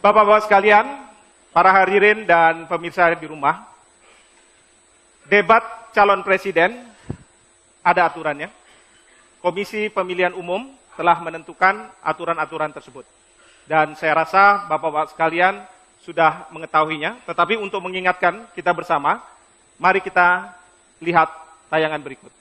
Bapak-bapak sekalian, para hadirin dan pemirsa di rumah, debat calon presiden ada aturannya. Komisi Pemilihan Umum telah menentukan aturan-aturan tersebut. Dan saya rasa Bapak-bapak sekalian sudah mengetahuinya, tetapi untuk mengingatkan kita bersama, mari kita lihat tayangan berikut.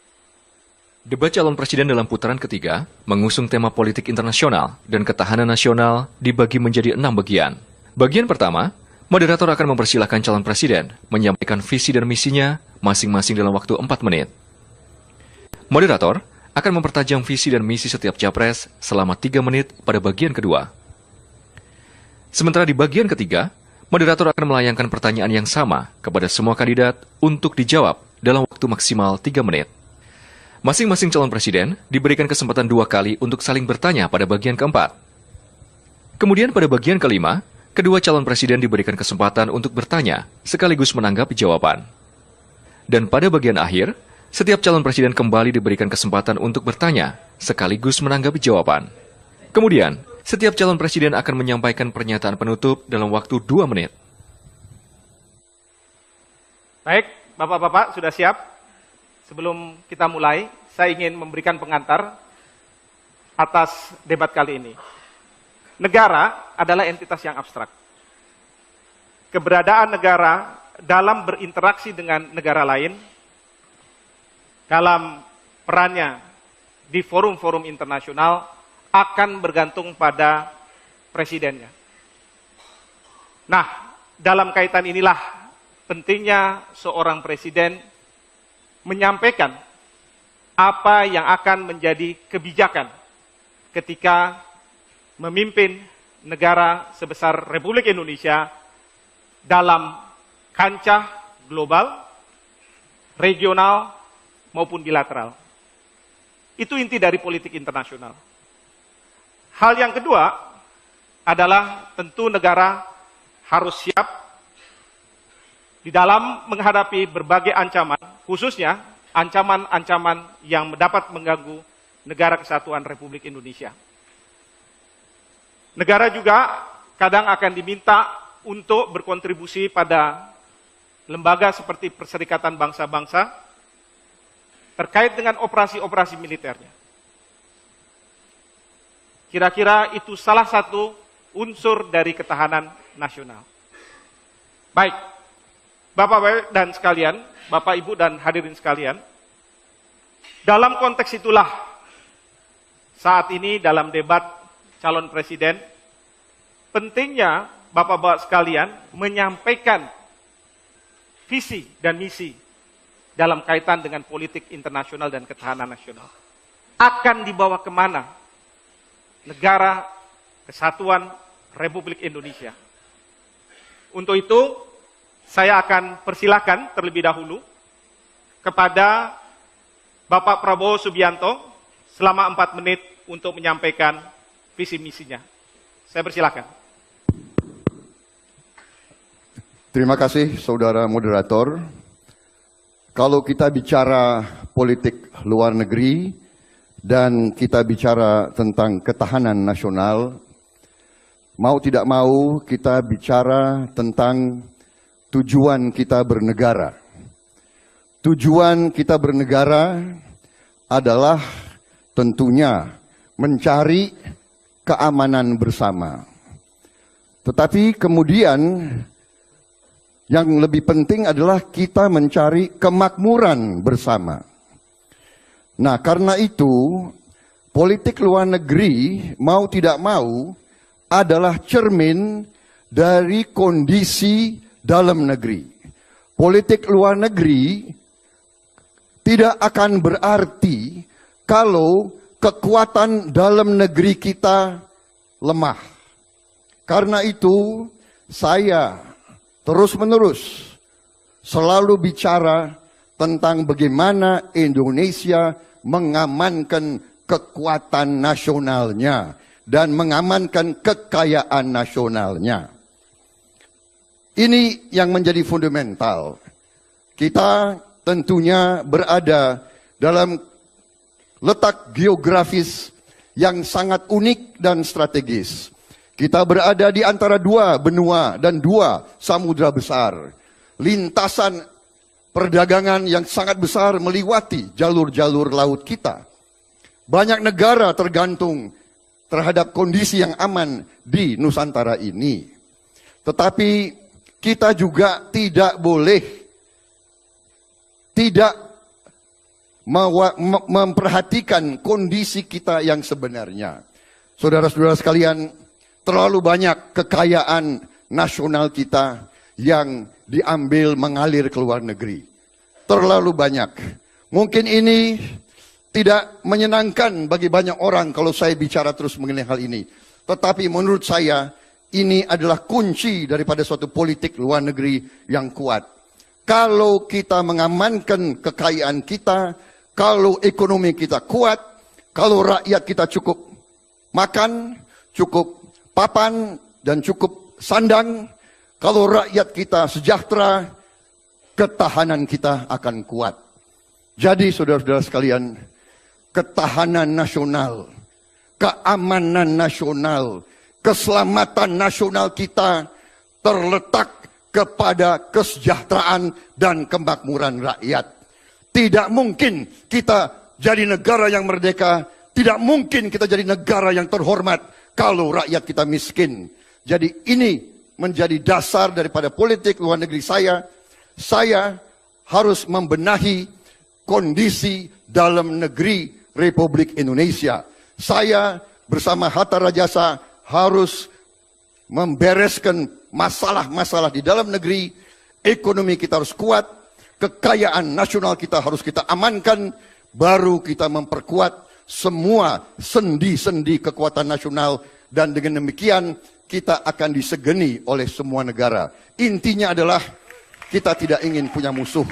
Debat calon presiden dalam putaran ketiga mengusung tema politik internasional dan ketahanan nasional dibagi menjadi 6 bagian. Bagian pertama, moderator akan mempersilahkan calon presiden menyampaikan visi dan misinya masing-masing dalam waktu 4 menit. Moderator akan mempertajam visi dan misi setiap capres selama 3 menit pada bagian kedua. Sementara di bagian ketiga, moderator akan melayangkan pertanyaan yang sama kepada semua kandidat untuk dijawab dalam waktu maksimal 3 menit. Masing-masing calon presiden diberikan kesempatan 2 kali untuk saling bertanya pada bagian keempat. Kemudian pada bagian kelima, kedua calon presiden diberikan kesempatan untuk bertanya sekaligus menanggapi jawaban. Dan pada bagian akhir, setiap calon presiden kembali diberikan kesempatan untuk bertanya sekaligus menanggapi jawaban. Kemudian, setiap calon presiden akan menyampaikan pernyataan penutup dalam waktu 2 menit. Baik, Bapak-bapak sudah siap? Sebelum kita mulai, saya ingin memberikan pengantar atas debat kali ini. Negara adalah entitas yang abstrak. Keberadaan negara dalam berinteraksi dengan negara lain, dalam perannya di forum-forum internasional, akan bergantung pada presidennya. Nah, dalam kaitan inilah pentingnya seorang presiden menyampaikan apa yang akan menjadi kebijakan ketika memimpin negara sebesar Republik Indonesia dalam kancah global, regional, maupun bilateral. Itu inti dari politik internasional. Hal yang kedua adalah tentu negara harus siap di dalam menghadapi berbagai ancaman, khususnya ancaman-ancaman yang dapat mengganggu negara kesatuan Republik Indonesia. Negara juga kadang akan diminta untuk berkontribusi pada lembaga seperti Perserikatan Bangsa-Bangsa terkait dengan operasi-operasi militernya. Kira-kira itu salah satu unsur dari ketahanan nasional. Baik, Bapak dan sekalian, Bapak Ibu dan hadirin sekalian, dalam konteks itulah saat ini dalam debat calon presiden, pentingnya Bapak-bapak sekalian menyampaikan visi dan misi dalam kaitan dengan politik internasional dan ketahanan nasional. Akan dibawa kemana negara kesatuan Republik Indonesia? Untuk itu, saya akan persilakan terlebih dahulu kepada Bapak Prabowo Subianto selama 4 menit untuk menyampaikan visi misinya. Saya persilakan. Terima kasih saudara moderator. Kalau kita bicara politik luar negeri dan kita bicara tentang ketahanan nasional, mau tidak mau kita bicara tentang tujuan kita bernegara. Tujuan kita bernegara adalah tentunya mencari keamanan bersama. Tetapi kemudian yang lebih penting adalah kita mencari kemakmuran bersama. Nah, karena itu politik luar negeri mau tidak mau adalah cermin dari kondisi dalam negeri. Politik luar negeri tidak akan berarti kalau kekuatan dalam negeri kita lemah. Karena itu saya terus-menerus selalu bicara tentang bagaimana Indonesia mengamankan kekuatan nasionalnya dan mengamankan kekayaan nasionalnya. Ini yang menjadi fundamental. Kita tentunya berada dalam letak geografis yang sangat unik dan strategis. Kita berada di antara dua benua dan dua samudra besar. Lintasan perdagangan yang sangat besar meliwati jalur-jalur laut kita. Banyak negara tergantung terhadap kondisi yang aman di Nusantara ini. Tetapi kita juga tidak boleh tidak memperhatikan kondisi kita yang sebenarnya. Saudara-saudara sekalian, terlalu banyak kekayaan nasional kita yang diambil mengalir ke luar negeri. Terlalu banyak. Mungkin ini tidak menyenangkan bagi banyak orang kalau saya bicara terus mengenai hal ini. Tetapi menurut saya, ini adalah kunci daripada suatu politik luar negeri yang kuat. Kalau kita mengamankan kekayaan kita, kalau ekonomi kita kuat, kalau rakyat kita cukup makan, cukup papan, dan cukup sandang, kalau rakyat kita sejahtera, ketahanan kita akan kuat. Jadi saudara-saudara sekalian, ketahanan nasional, keamanan nasional, keselamatan nasional kita terletak kepada kesejahteraan dan kemakmuran rakyat. Tidak mungkin kita jadi negara yang merdeka, tidak mungkin kita jadi negara yang terhormat kalau rakyat kita miskin. Jadi ini menjadi dasar daripada politik luar negeri saya. Saya harus membenahi kondisi dalam negeri Republik Indonesia. Saya bersama Hatta Rajasa harus membereskan masalah-masalah di dalam negeri. Ekonomi kita harus kuat. Kekayaan nasional kita harus kita amankan, baru kita memperkuat semua sendi-sendi kekuatan nasional, dan dengan demikian kita akan disegeni oleh semua negara. Intinya adalah kita tidak ingin punya musuh.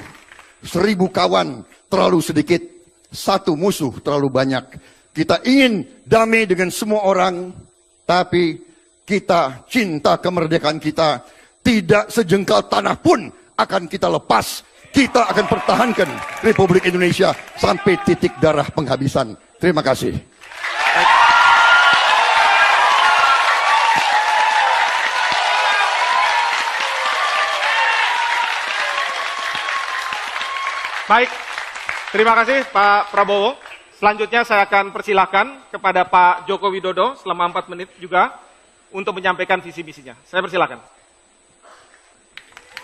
1000 kawan terlalu sedikit, 1 musuh terlalu banyak. Kita ingin damai dengan semua orang, tapi kita cinta kemerdekaan kita. Tidak sejengkal tanah pun akan kita lepas. Kita akan pertahankan Republik Indonesia sampai titik darah penghabisan. Terima kasih. Baik, terima kasih Pak Prabowo. Selanjutnya saya akan persilahkan kepada Pak Joko Widodo selama 4 menit juga untuk menyampaikan visi misinya. Saya persilahkan.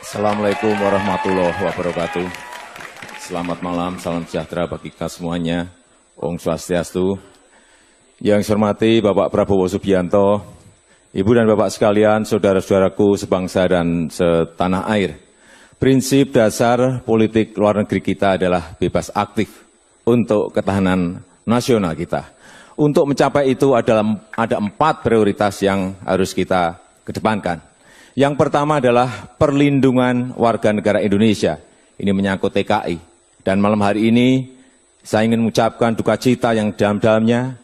Assalamualaikum warahmatullahi wabarakatuh. Selamat malam, salam sejahtera bagi kita semuanya. Om Swastiastu. Yang saya hormati Bapak Prabowo Subianto, Ibu dan Bapak sekalian, saudara-saudaraku sebangsa dan setanah air. Prinsip dasar politik luar negeri kita adalah bebas aktif untuk ketahanan nasional kita. Untuk mencapai itu ada 4 prioritas yang harus kita kedepankan. Yang pertama adalah perlindungan warga negara Indonesia. Ini menyangkut TKI. Dan malam hari ini saya ingin mengucapkan duka cita yang dalam-dalamnya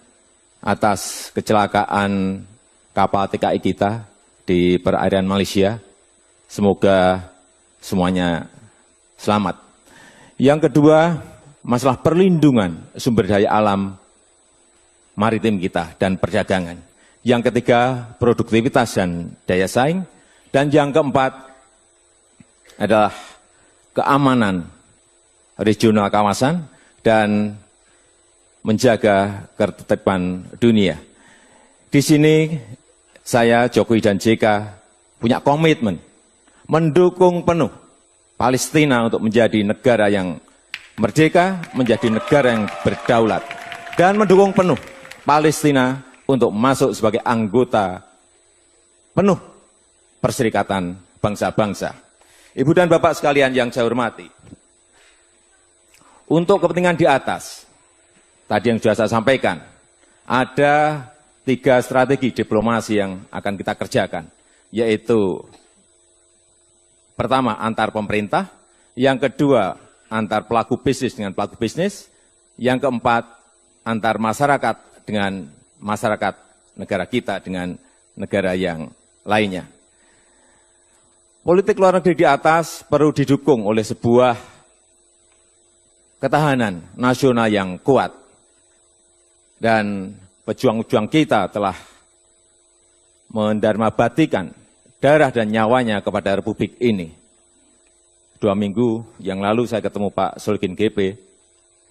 atas kecelakaan kapal TKI kita di perairan Malaysia. Semoga semuanya selamat. Yang kedua, masalah perlindungan sumber daya alam maritim kita dan perdagangan. Yang ketiga, produktivitas dan daya saing. Dan yang keempat adalah keamanan regional kawasan dan menjaga ketertiban dunia. Di sini saya, Jokowi dan JK punya komitmen mendukung penuh Palestina untuk menjadi negara yang merdeka, menjadi negara yang berdaulat, dan mendukung penuh Palestina untuk masuk sebagai anggota penuh Perserikatan Bangsa-Bangsa. Ibu dan Bapak sekalian yang saya hormati, untuk kepentingan di atas, tadi yang sudah saya sampaikan, ada 3 strategi diplomasi yang akan kita kerjakan, yaitu pertama antar pemerintah, yang kedua antar pelaku bisnis dengan pelaku bisnis, yang keempat antar masyarakat dengan masyarakat negara kita dengan negara yang lainnya. Politik luar negeri di atas perlu didukung oleh sebuah ketahanan nasional yang kuat. Dan pejuang-pejuang kita telah mendarmabatikan darah dan nyawanya kepada Republik ini. 2 minggu yang lalu saya ketemu Pak Sulkin GP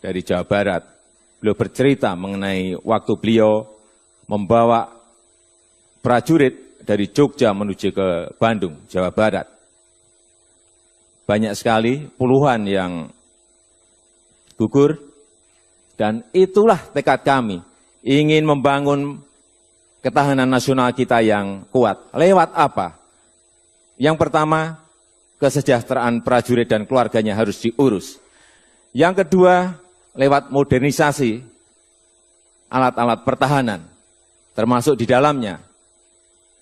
dari Jawa Barat. Beliau bercerita mengenai waktu beliau membawa prajurit dari Jogja menuju ke Bandung, Jawa Barat. Banyak sekali, puluhan yang gugur, dan itulah tekad kami, ingin membangun ketahanan nasional kita yang kuat. Lewat apa? Yang pertama, kesejahteraan prajurit dan keluarganya harus diurus. Yang kedua, lewat modernisasi alat-alat pertahanan, termasuk di dalamnya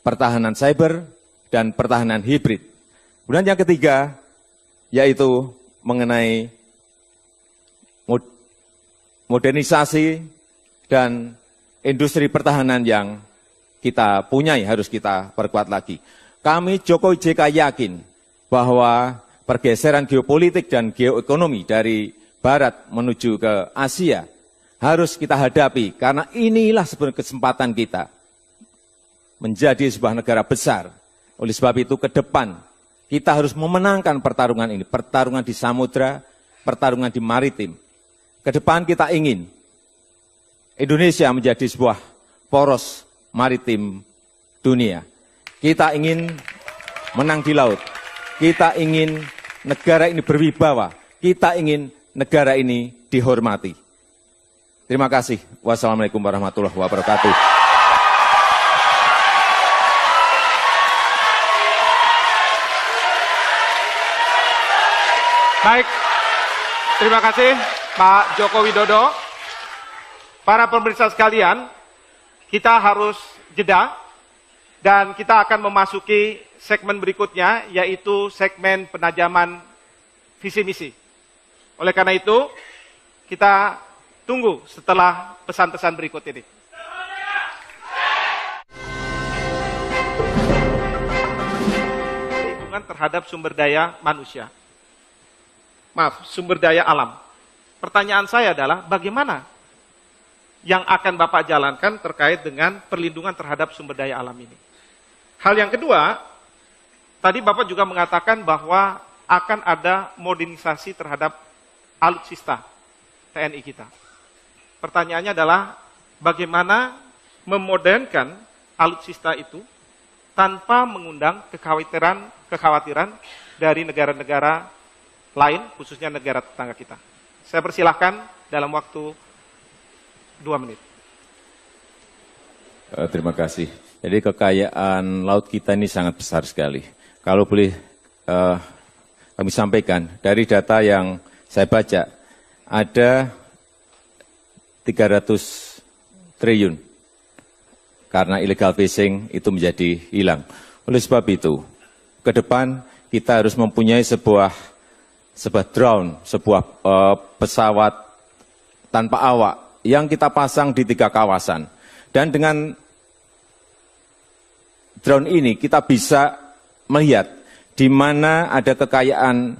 pertahanan cyber dan pertahanan hibrid. Kemudian yang ketiga, yaitu mengenai modernisasi dan industri pertahanan yang kita punyai harus kita perkuat lagi. Kami Jokowi JK yakin bahwa pergeseran geopolitik dan geoekonomi dari Barat menuju ke Asia harus kita hadapi, karena inilah sebenarnya kesempatan kita menjadi sebuah negara besar. Oleh sebab itu ke depan kita harus memenangkan pertarungan ini, pertarungan di samudra, pertarungan di maritim. Ke depan kita ingin Indonesia menjadi sebuah poros maritim dunia. Kita ingin menang di laut. Kita ingin negara ini berwibawa. Kita ingin negara ini dihormati. Terima kasih. Wassalamualaikum warahmatullahi wabarakatuh. Baik, terima kasih Pak Joko Widodo. Para pemirsa sekalian, kita harus jeda dan kita akan memasuki segmen berikutnya, yaitu segmen penajaman visi misi. Oleh karena itu, kita tunggu setelah pesan-pesan berikut ini. Perlindungan terhadap sumber daya manusia. Sumber daya alam. Pertanyaan saya adalah, bagaimana yang akan Bapak jalankan terkait dengan perlindungan terhadap sumber daya alam ini? Hal yang kedua, tadi Bapak juga mengatakan bahwa akan ada modernisasi terhadap alutsista TNI kita. Pertanyaannya adalah, bagaimana memodernkan alutsista itu tanpa mengundang kekhawatiran dari negara-negara lain, khususnya negara tetangga kita. Saya persilahkan dalam waktu 2 menit. Terima kasih. Jadi kekayaan laut kita ini sangat besar sekali. Kalau boleh kami sampaikan, dari data yang saya baca, ada 300 triliun karena illegal fishing itu menjadi hilang. Oleh sebab itu, ke depan kita harus mempunyai sebuah drone, sebuah pesawat tanpa awak yang kita pasang di 3 kawasan. Dan dengan drone ini kita bisa melihat di mana ada kekayaan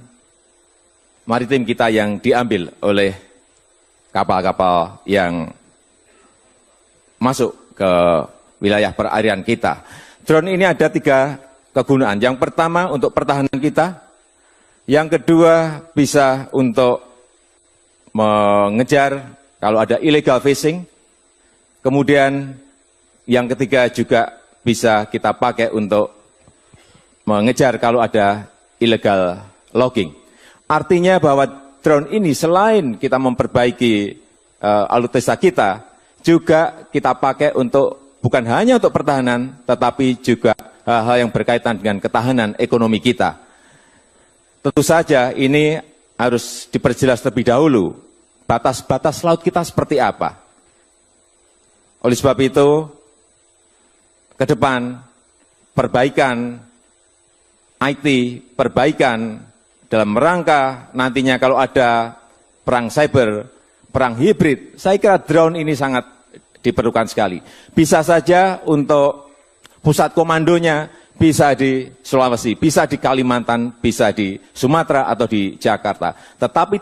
maritim kita yang diambil oleh kapal-kapal yang masuk ke wilayah perairan kita. Drone ini ada 3 kegunaan. Yang pertama untuk pertahanan kita, yang kedua bisa untuk mengejar kalau ada illegal fishing, kemudian yang ketiga juga bisa kita pakai untuk mengejar kalau ada illegal logging. Artinya bahwa drone ini selain kita memperbaiki alutsista kita, juga kita pakai untuk bukan hanya untuk pertahanan, tetapi juga hal-hal yang berkaitan dengan ketahanan ekonomi kita. Tentu saja ini harus diperjelas terlebih dahulu, batas-batas laut kita seperti apa. Oleh sebab itu, ke depan perbaikan IT, perbaikan dalam rangka nantinya kalau ada perang cyber, perang hibrid, saya kira drone ini sangat diperlukan sekali. Bisa saja untuk pusat komandonya bisa di Sulawesi, bisa di Kalimantan, bisa di Sumatera atau di Jakarta. Tetapi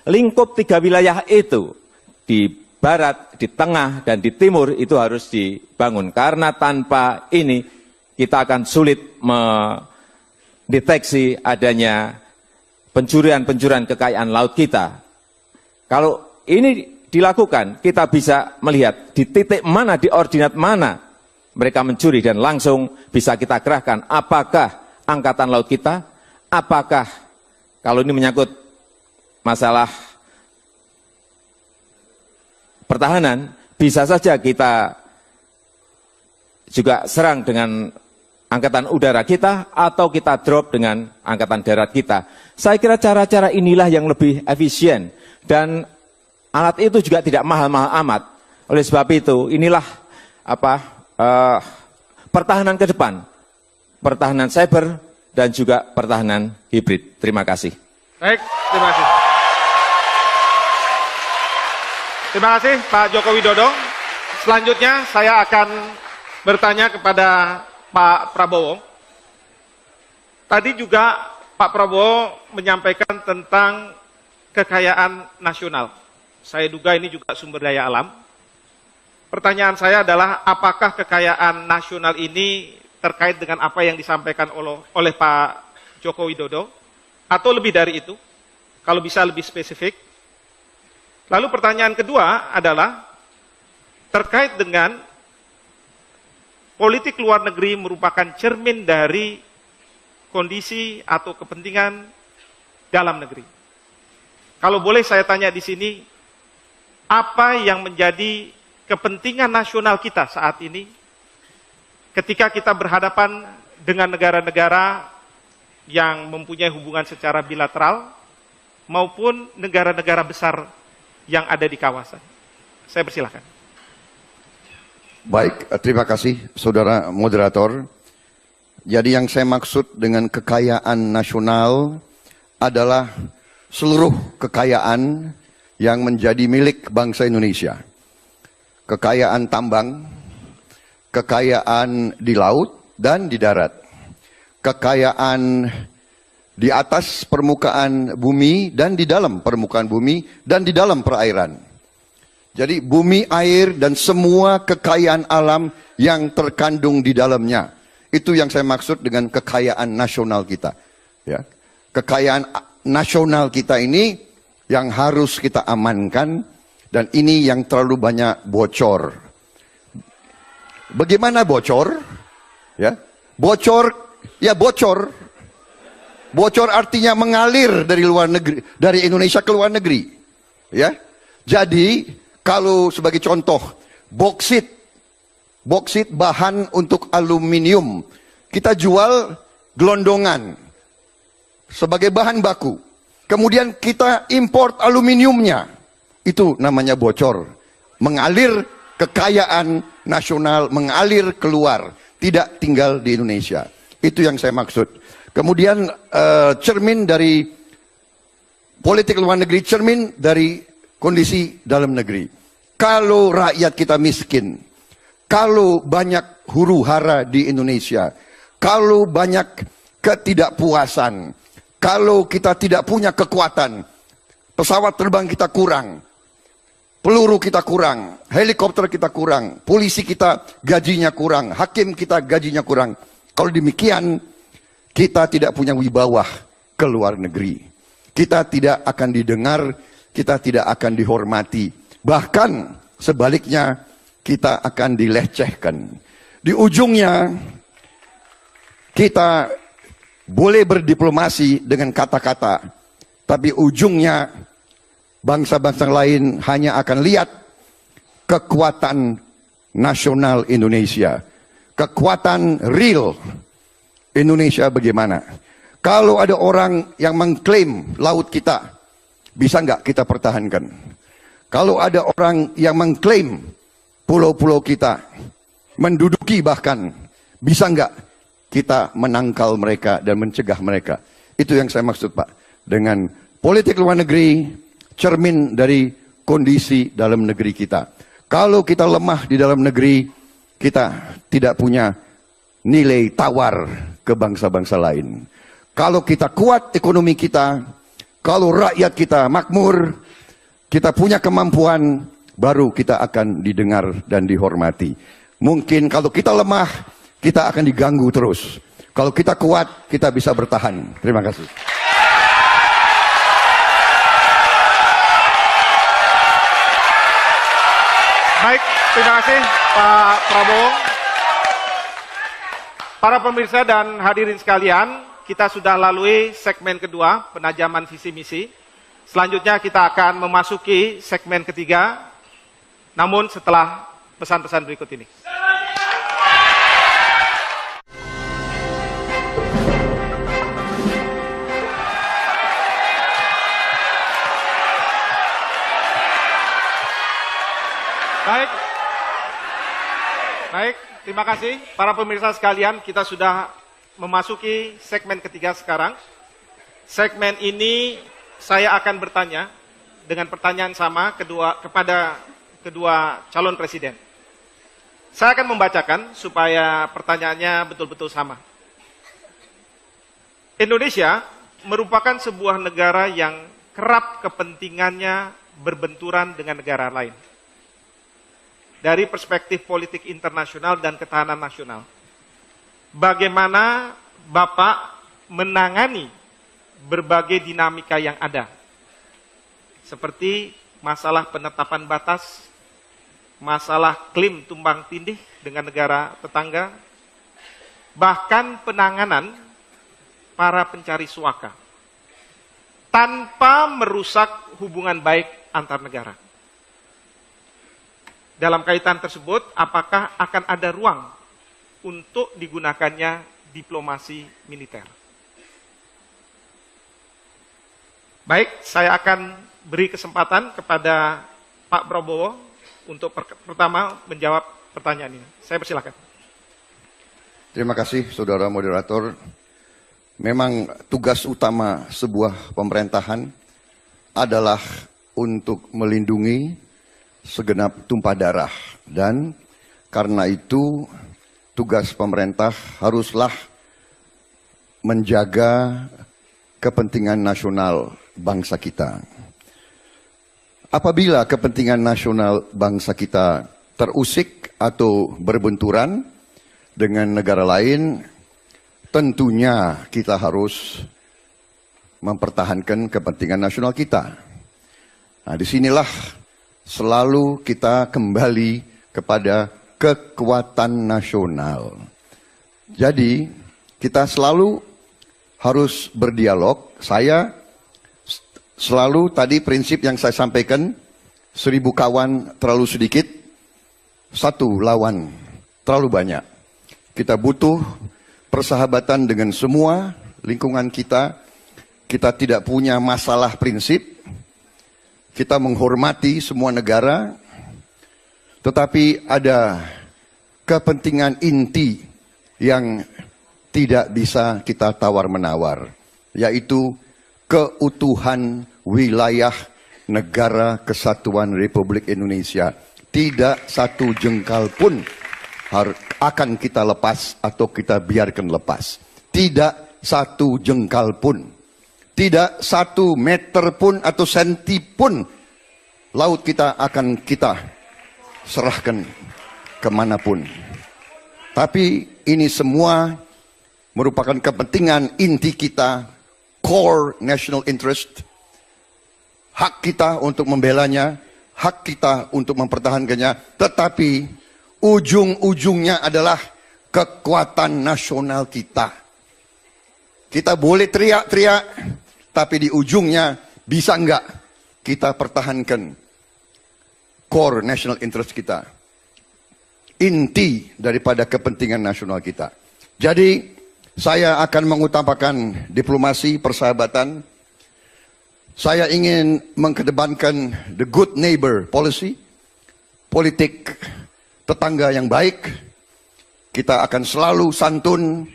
lingkup 3 wilayah itu di barat, di tengah, dan di timur itu harus dibangun. Karena tanpa ini kita akan sulit mendeteksi adanya pencurian-pencurian kekayaan laut kita. Kalau ini dilakukan, kita bisa melihat di titik mana, di ordinat mana mereka mencuri dan langsung bisa kita kerahkan. Apakah angkatan laut kita, apakah kalau ini menyangkut masalah pertahanan, bisa saja kita juga serang dengan angkatan udara kita atau kita drop dengan angkatan darat kita. Saya kira cara-cara inilah yang lebih efisien dan alat itu juga tidak mahal-mahal amat. Oleh sebab itu, inilah pertahanan ke depan, pertahanan cyber dan juga pertahanan hibrid. Terima kasih. Baik, terima kasih. Terima kasih Pak Joko Widodo. Selanjutnya saya akan bertanya kepada Pak Prabowo. Tadi juga Pak Prabowo menyampaikan tentang kekayaan nasional. Saya duga ini juga sumber daya alam. Pertanyaan saya adalah apakah kekayaan nasional ini terkait dengan apa yang disampaikan oleh Pak Joko Widodo atau lebih dari itu? Kalau bisa lebih spesifik. Lalu pertanyaan kedua adalah terkait dengan politik luar negeri merupakan cermin dari kondisi atau kepentingan dalam negeri. Kalau boleh saya tanya di sini, apa yang menjadi kepentingan nasional kita saat ini ketika kita berhadapan dengan negara-negara yang mempunyai hubungan secara bilateral maupun negara-negara besar yang ada di kawasan. Saya persilahkan. Baik, terima kasih saudara moderator. Jadi yang saya maksud dengan kekayaan nasional adalah seluruh kekayaan yang menjadi milik bangsa Indonesia. Kekayaan tambang, kekayaan di laut dan di darat, kekayaan di atas permukaan bumi dan di dalam permukaan bumi dan di dalam perairan. Jadi bumi, air dan semua kekayaan alam yang terkandung di dalamnya. Itu yang saya maksud dengan kekayaan nasional kita. Ya. Kekayaan nasional kita ini yang harus kita amankan dan ini yang terlalu banyak bocor. Bagaimana bocor? Ya. Bocor, ya bocor. Bocor artinya mengalir dari luar negeri, dari Indonesia ke luar negeri. Ya. Jadi, kalau sebagai contoh, boksit bahan untuk aluminium, kita jual gelondongan sebagai bahan baku. Kemudian kita import aluminiumnya. Itu namanya bocor. Mengalir kekayaan nasional, mengalir keluar, tidak tinggal di Indonesia. Itu yang saya maksud. Kemudian cermin dari politik luar negeri, cermin dari kondisi dalam negeri. Kalau rakyat kita miskin, kalau banyak huru hara di Indonesia, kalau banyak ketidakpuasan, kalau kita tidak punya kekuatan, pesawat terbang kita kurang, peluru kita kurang, helikopter kita kurang, polisi kita gajinya kurang, hakim kita gajinya kurang. Kalau demikian, kita tidak punya wibawah ke luar negeri. Kita tidak akan didengar, kita tidak akan dihormati. Bahkan sebaliknya, kita akan dilecehkan. Di ujungnya, kita boleh berdiplomasi dengan kata-kata, tapi ujungnya bangsa-bangsa lain hanya akan lihat kekuatan nasional Indonesia. Kekuatan real Indonesia bagaimana? Kalau ada orang yang mengklaim laut kita, bisa nggak kita pertahankan? Kalau ada orang yang mengklaim pulau-pulau kita, menduduki bahkan, bisa nggak kita menangkal mereka dan mencegah mereka? Itu yang saya maksud Pak. Dengan politik luar negeri, cermin dari kondisi dalam negeri kita. Kalau kita lemah di dalam negeri, kita tidak punya nilai tawar ke bangsa-bangsa lain. Kalau kita kuat ekonomi kita, kalau rakyat kita makmur, kita punya kemampuan, baru kita akan didengar dan dihormati. Mungkin kalau kita lemah, kita akan diganggu terus. Kalau kita kuat, kita bisa bertahan. Terima kasih. Baik, terima kasih Pak Prabowo. Para pemirsa dan hadirin sekalian, kita sudah lalui segmen kedua, penajaman visi misi. Selanjutnya kita akan memasuki segmen ketiga, namun setelah pesan-pesan berikut ini. Baik, terima kasih para pemirsa sekalian. Kita sudah memasuki segmen ketiga sekarang. Segmen ini saya akan bertanya dengan pertanyaan sama kepada kedua calon presiden. Saya akan membacakan supaya pertanyaannya betul-betul sama. Indonesia merupakan sebuah negara yang kerap kepentingannya berbenturan dengan negara lain. Dari perspektif politik internasional dan ketahanan nasional. Bagaimana Bapak menangani berbagai dinamika yang ada? Seperti masalah penetapan batas, masalah klaim tumbang tindih dengan negara tetangga, bahkan penanganan para pencari suaka, tanpa merusak hubungan baik antar negara. Dalam kaitan tersebut, apakah akan ada ruang untuk digunakannya diplomasi militer? Baik, saya akan beri kesempatan kepada Pak Prabowo untuk pertama menjawab pertanyaan ini. Saya persilakan. Terima kasih, Saudara Moderator. Memang tugas utama sebuah pemerintahan adalah untuk melindungi segenap tumpah darah, dan karena itu tugas pemerintah haruslah menjaga kepentingan nasional bangsa kita. Apabila kepentingan nasional bangsa kita terusik atau berbenturan dengan negara lain, tentunya kita harus mempertahankan kepentingan nasional kita. Nah, disinilah selalu kita kembali kepada kekuatan nasional. Jadi, kita selalu harus berdialog. Saya selalu tadi prinsip yang saya sampaikan, 1000 kawan terlalu sedikit, 1 lawan terlalu banyak. Kita butuh persahabatan dengan semua lingkungan kita. Kita tidak punya masalah prinsip. Kita menghormati semua negara, tetapi ada kepentingan inti yang tidak bisa kita tawar-menawar, yaitu keutuhan wilayah negara kesatuan Republik Indonesia. Tidak satu jengkal pun akan kita lepas atau kita biarkan lepas. Tidak satu jengkal pun. Tidak 1 meter pun atau senti pun laut kita akan kita serahkan kemanapun. Tapi ini semua merupakan kepentingan inti kita, core national interest, hak kita untuk membelanya, hak kita untuk mempertahankannya, tetapi ujung-ujungnya adalah kekuatan nasional kita. Kita boleh teriak-teriak, tapi di ujungnya bisa enggak kita pertahankan core national interest kita. Inti daripada kepentingan nasional kita. Jadi saya akan mengutamakan diplomasi, persahabatan. Saya ingin mengedepankan the good neighbor policy. Politik tetangga yang baik. Kita akan selalu santun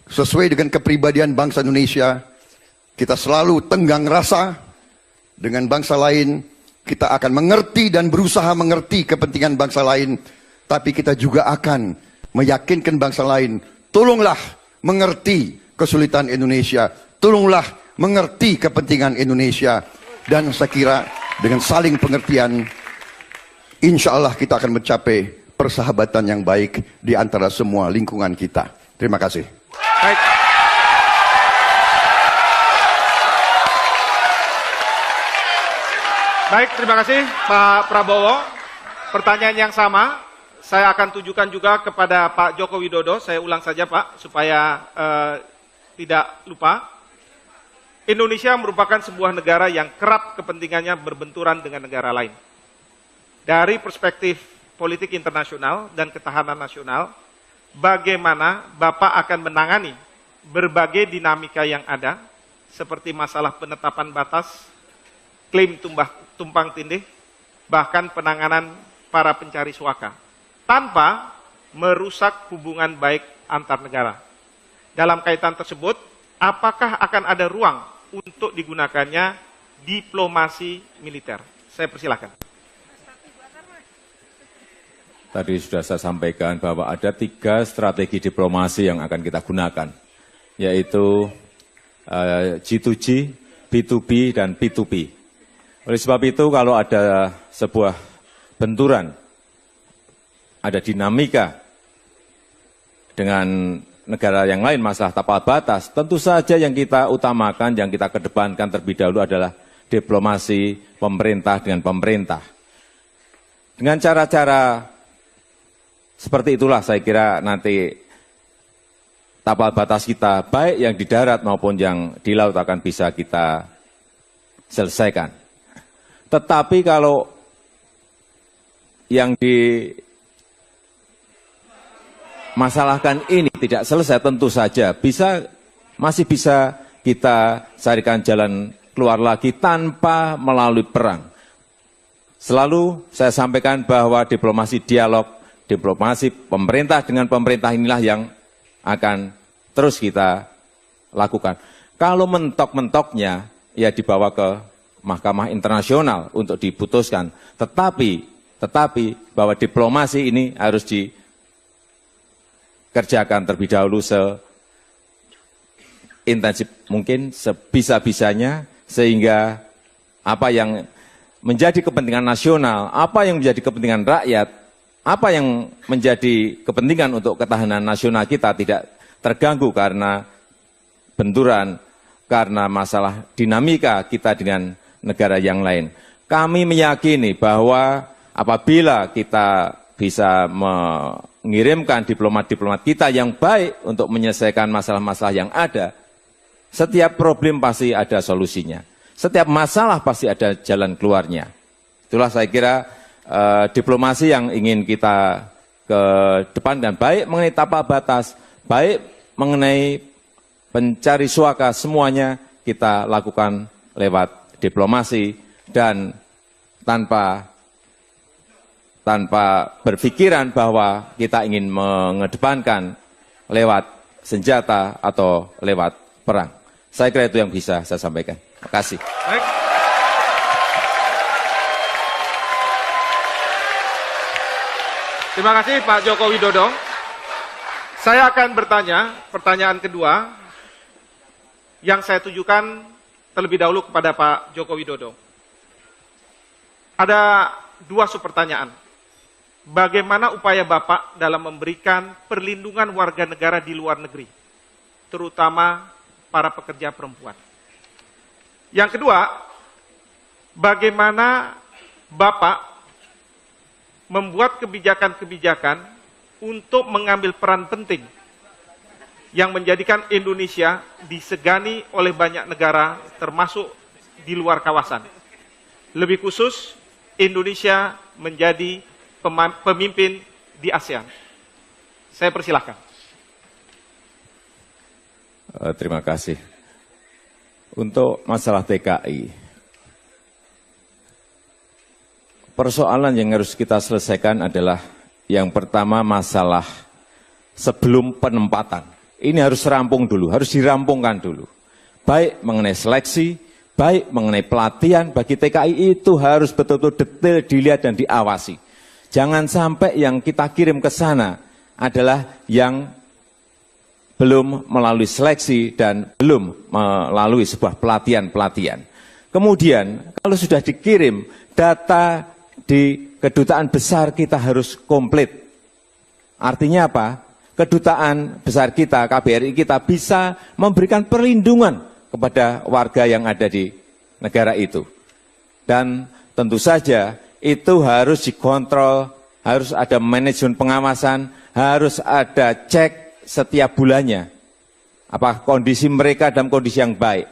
sesuai dengan kepribadian bangsa Indonesia. Kita selalu tenggang rasa dengan bangsa lain. Kita akan mengerti dan berusaha mengerti kepentingan bangsa lain. Tapi kita juga akan meyakinkan bangsa lain. Tolonglah mengerti kesulitan Indonesia. Tolonglah mengerti kepentingan Indonesia. Dan saya kira dengan saling pengertian, insya Allah kita akan mencapai persahabatan yang baik di antara semua lingkungan kita. Terima kasih. Baik. Baik, terima kasih Pak Prabowo. Pertanyaan yang sama, saya akan tujukan juga kepada Pak Joko Widodo. Saya ulang saja Pak, supaya tidak lupa. Indonesia merupakan sebuah negara yang kerap kepentingannya berbenturan dengan negara lain. Dari perspektif politik internasional dan ketahanan nasional, bagaimana Bapak akan menangani berbagai dinamika yang ada, seperti masalah penetapan batas, klaim tumpang tindih, bahkan penanganan para pencari suaka, tanpa merusak hubungan baik antar negara. Dalam kaitan tersebut, apakah akan ada ruang untuk digunakannya diplomasi militer? Saya persilahkan. Tadi sudah saya sampaikan bahwa ada 3 strategi diplomasi yang akan kita gunakan, yaitu G2G, B2B, dan P2P. Oleh sebab itu, kalau ada sebuah benturan, ada dinamika dengan negara yang lain, masalah tapal batas, tentu saja yang kita utamakan, yang kita kedepankan terlebih dahulu adalah diplomasi pemerintah dengan pemerintah. Dengan cara-cara seperti itulah saya kira nanti tapal batas kita, baik yang di darat maupun yang di laut akan bisa kita selesaikan. Tetapi kalau yang dimasalahkan ini tidak selesai, tentu saja masih bisa kita carikan jalan keluar lagi tanpa melalui perang. Selalu saya sampaikan bahwa diplomasi dialog, diplomasi pemerintah dengan pemerintah inilah yang akan terus kita lakukan. Kalau mentok-mentoknya, ya dibawa ke Mahkamah Internasional untuk diputuskan. Tetapi bahwa diplomasi ini harus dikerjakan terlebih dahulu seintensif mungkin, sebisa-bisanya, sehingga apa yang menjadi kepentingan nasional, apa yang menjadi kepentingan rakyat, apa yang menjadi kepentingan untuk ketahanan nasional kita tidak terganggu karena benturan, karena masalah dinamika kita dengan negara yang lain. Kami meyakini bahwa apabila kita bisa mengirimkan diplomat-diplomat kita yang baik untuk menyelesaikan masalah-masalah yang ada, setiap problem pasti ada solusinya. Setiap masalah pasti ada jalan keluarnya. Itulah saya kira diplomasi yang ingin kita ke depan, dan baik mengenai tapal batas, baik mengenai pencari suaka, semuanya kita lakukan lewat diplomasi dan tanpa berpikiran bahwa kita ingin mengedepankan lewat senjata atau lewat perang. Saya kira itu yang bisa saya sampaikan. Terima kasih. Baik. Terima kasih Pak Joko Widodo. Saya akan bertanya, pertanyaan kedua yang saya tujukan terlebih dahulu kepada Pak Joko Widodo. Ada 2 subpertanyaan. Bagaimana upaya Bapak dalam memberikan perlindungan warga negara di luar negeri, terutama para pekerja perempuan? Yang kedua, bagaimana Bapak membuat kebijakan-kebijakan untuk mengambil peran penting yang menjadikan Indonesia disegani oleh banyak negara, termasuk di luar kawasan. Lebih khusus, Indonesia menjadi pemimpin di ASEAN. Saya persilahkan. Terima kasih. Untuk masalah TKI, persoalan yang harus kita selesaikan adalah yang pertama masalah sebelum penempatan. Ini harus rampung dulu, harus dirampungkan dulu. Baik mengenai seleksi, baik mengenai pelatihan, bagi TKI itu harus betul-betul detail dilihat dan diawasi. Jangan sampai yang kita kirim ke sana adalah yang belum melalui seleksi dan belum melalui sebuah pelatihan-pelatihan. Kemudian, kalau sudah dikirim, data di kedutaan besar kita harus komplit. Artinya apa? Kedutaan besar kita, KBRI kita bisa memberikan perlindungan kepada warga yang ada di negara itu. Dan tentu saja itu harus dikontrol, harus ada manajemen pengawasan, harus ada cek setiap bulannya. Apakah kondisi mereka dalam kondisi yang baik?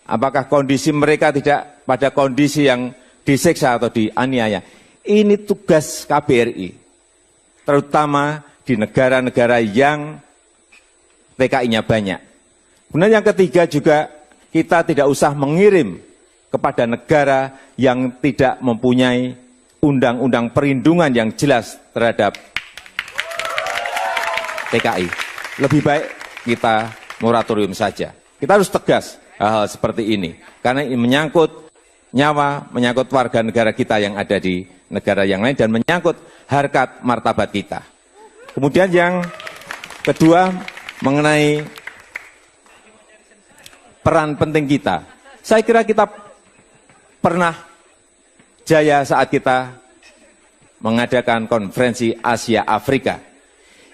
Apakah kondisi mereka tidak pada kondisi yang disiksa atau dianiaya? Ini tugas KBRI, terutama di negara-negara yang TKI-nya banyak. Kemudian yang ketiga juga, kita tidak usah mengirim kepada negara yang tidak mempunyai undang-undang perlindungan yang jelas terhadap TKI. Lebih baik kita moratorium saja. Kita harus tegas hal-hal seperti ini, karena ini menyangkut nyawa, menyangkut warga negara kita yang ada di negara yang lain, dan menyangkut harkat martabat kita. Kemudian yang kedua, mengenai peran penting kita. Saya kira kita pernah jaya saat kita mengadakan konferensi Asia Afrika.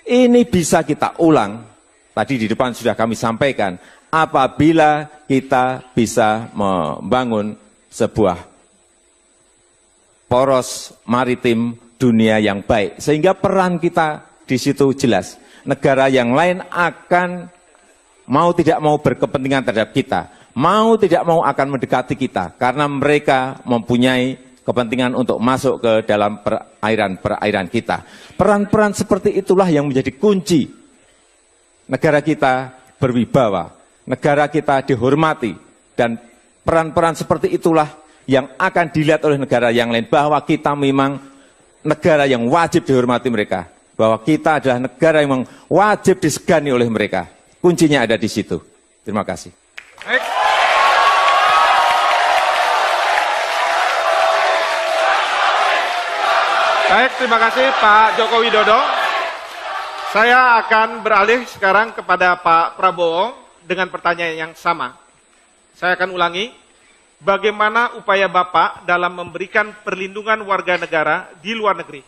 Ini bisa kita ulang, tadi di depan sudah kami sampaikan, apabila kita bisa membangun sebuah poros maritim dunia yang baik, sehingga peran kita di situ jelas. Negara yang lain akan mau tidak mau berkepentingan terhadap kita, mau tidak mau akan mendekati kita, karena mereka mempunyai kepentingan untuk masuk ke dalam perairan kita. Peran-peran seperti itulah yang menjadi kunci negara kita berwibawa, negara kita dihormati, dan peran-peran seperti itulah yang akan dilihat oleh negara yang lain, bahwa kita memang negara yang wajib dihormati mereka, bahwa kita adalah negara yang memang wajib disegani oleh mereka. Kuncinya ada di situ. Terima kasih. Baik. Baik, terima kasih Pak Joko Widodo. Saya akan beralih sekarang kepada Pak Prabowo dengan pertanyaan yang sama. Saya akan ulangi, bagaimana upaya Bapak dalam memberikan perlindungan warga negara di luar negeri,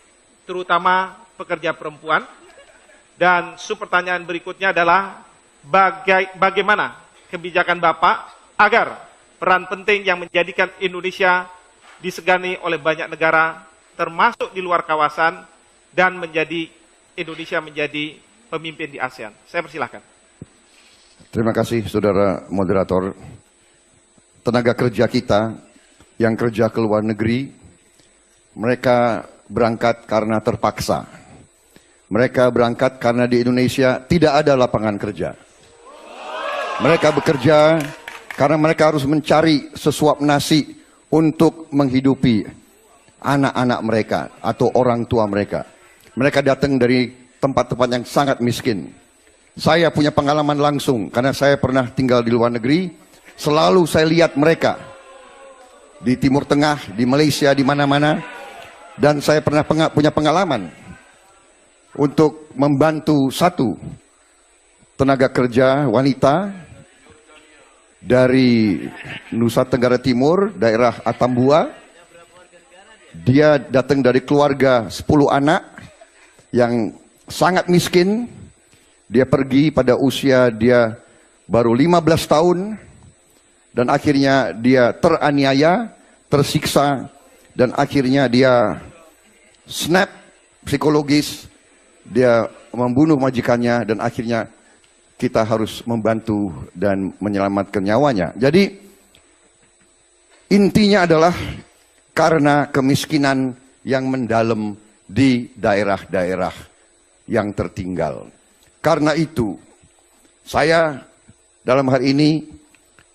terutama pekerja perempuan? Dan subpertanyaan berikutnya adalah, bagaimana kebijakan Bapak agar peran penting yang menjadikan Indonesia disegani oleh banyak negara, termasuk di luar kawasan, dan Indonesia menjadi pemimpin di ASEAN. Saya persilahkan. Terima kasih saudara moderator. Tenaga kerja kita yang kerja ke luar negeri, mereka berangkat karena terpaksa. Mereka berangkat karena di Indonesia tidak ada lapangan kerja. Mereka bekerja karena mereka harus mencari sesuap nasi untuk menghidupi anak-anak mereka atau orang tua mereka. Mereka datang dari tempat-tempat yang sangat miskin. Saya punya pengalaman langsung karena saya pernah tinggal di luar negeri. Selalu saya lihat mereka di Timur Tengah, di Malaysia, di mana-mana. Dan saya pernah punya pengalaman untuk membantu satu tenaga kerja wanita dari Nusa Tenggara Timur, daerah Atambua. Dia datang dari keluarga 10 anak yang sangat miskin. Dia pergi pada usia dia baru 15 tahun. Dan akhirnya dia teraniaya, tersiksa, dan akhirnya dia snap psikologis, dia membunuh majikannya, dan akhirnya kita harus membantu dan menyelamatkan nyawanya. Jadi intinya adalah karena kemiskinan yang mendalam di daerah-daerah yang tertinggal. Karena itu, saya dalam hari ini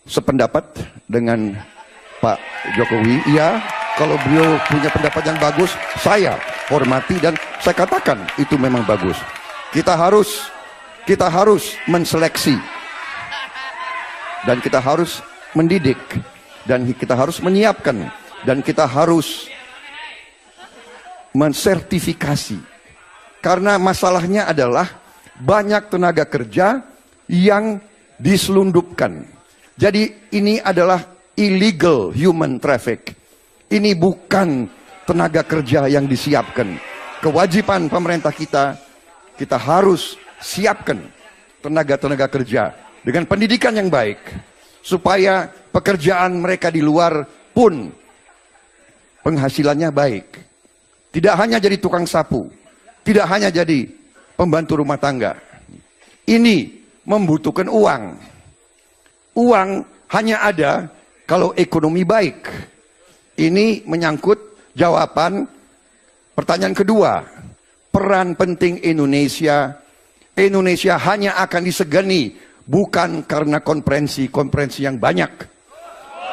sependapat dengan Pak Jokowi. Iya, kalau beliau punya pendapat yang bagus, saya hormati dan saya katakan itu memang bagus. Kita harus menseleksi dan kita harus mendidik dan kita harus menyiapkan dan kita harus mensertifikasi. Karena masalahnya adalah banyak tenaga kerja yang diselundupkan. Jadi ini adalah illegal human traffic. Ini bukan tenaga kerja yang disiapkan. Kewajiban pemerintah kita harus siapkan tenaga-tenaga kerja dengan pendidikan yang baik, supaya pekerjaan mereka di luar pun penghasilannya baik. Tidak hanya jadi tukang sapu, tidak hanya jadi pembantu rumah tangga. Ini membutuhkan uang. Uang hanya ada kalau ekonomi baik. Ini menyangkut jawaban pertanyaan kedua. Peran penting Indonesia. Indonesia hanya akan disegani bukan karena konferensi yang banyak.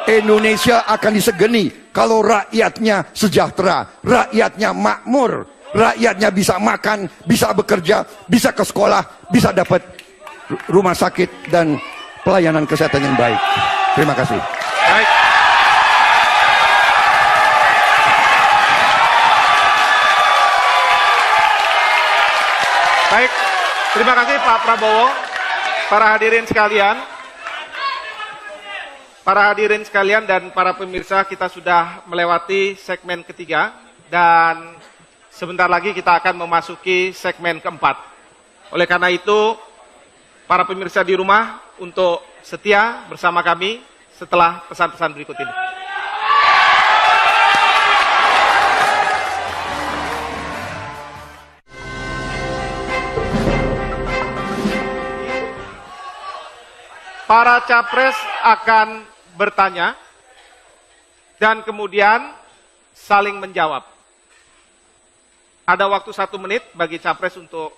Indonesia akan disegani kalau rakyatnya sejahtera, rakyatnya makmur, rakyatnya bisa makan, bisa bekerja, bisa ke sekolah, bisa dapat rumah sakit dan pelayanan kesehatan yang baik. Terima kasih. Baik. Baik, terima kasih Pak Prabowo. Para hadirin sekalian dan para pemirsa, kita sudah melewati segmen ketiga dan sebentar lagi kita akan memasuki segmen keempat. Oleh karena itu, para pemirsa di rumah untuk setia bersama kami setelah pesan-pesan berikut ini. Para capres akan bertanya dan kemudian saling menjawab. Ada waktu 1 menit bagi capres untuk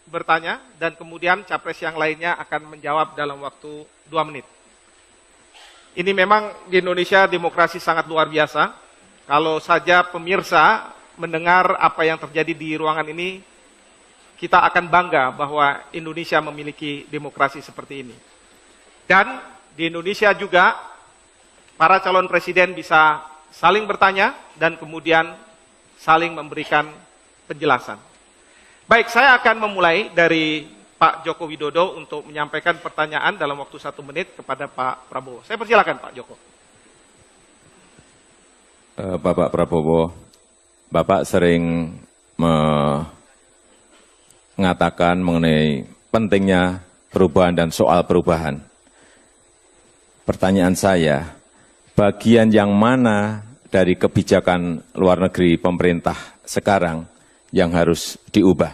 bertanya dan kemudian capres yang lainnya akan menjawab dalam waktu 2 menit. Ini memang di Indonesia demokrasi sangat luar biasa. Kalau saja pemirsa mendengar apa yang terjadi di ruangan ini, kita akan bangga bahwa Indonesia memiliki demokrasi seperti ini. Dan di Indonesia juga para calon presiden bisa saling bertanya dan kemudian saling memberikan penjelasan. Baik, saya akan memulai dari Pak Joko Widodo untuk menyampaikan pertanyaan dalam waktu 1 menit kepada Pak Prabowo. Saya persilakan Pak Joko. Bapak Prabowo, Bapak sering mengatakan mengenai pentingnya perubahan dan soal perubahan. Pertanyaan saya, bagian yang mana dari kebijakan luar negeri pemerintah sekarang yang harus diubah?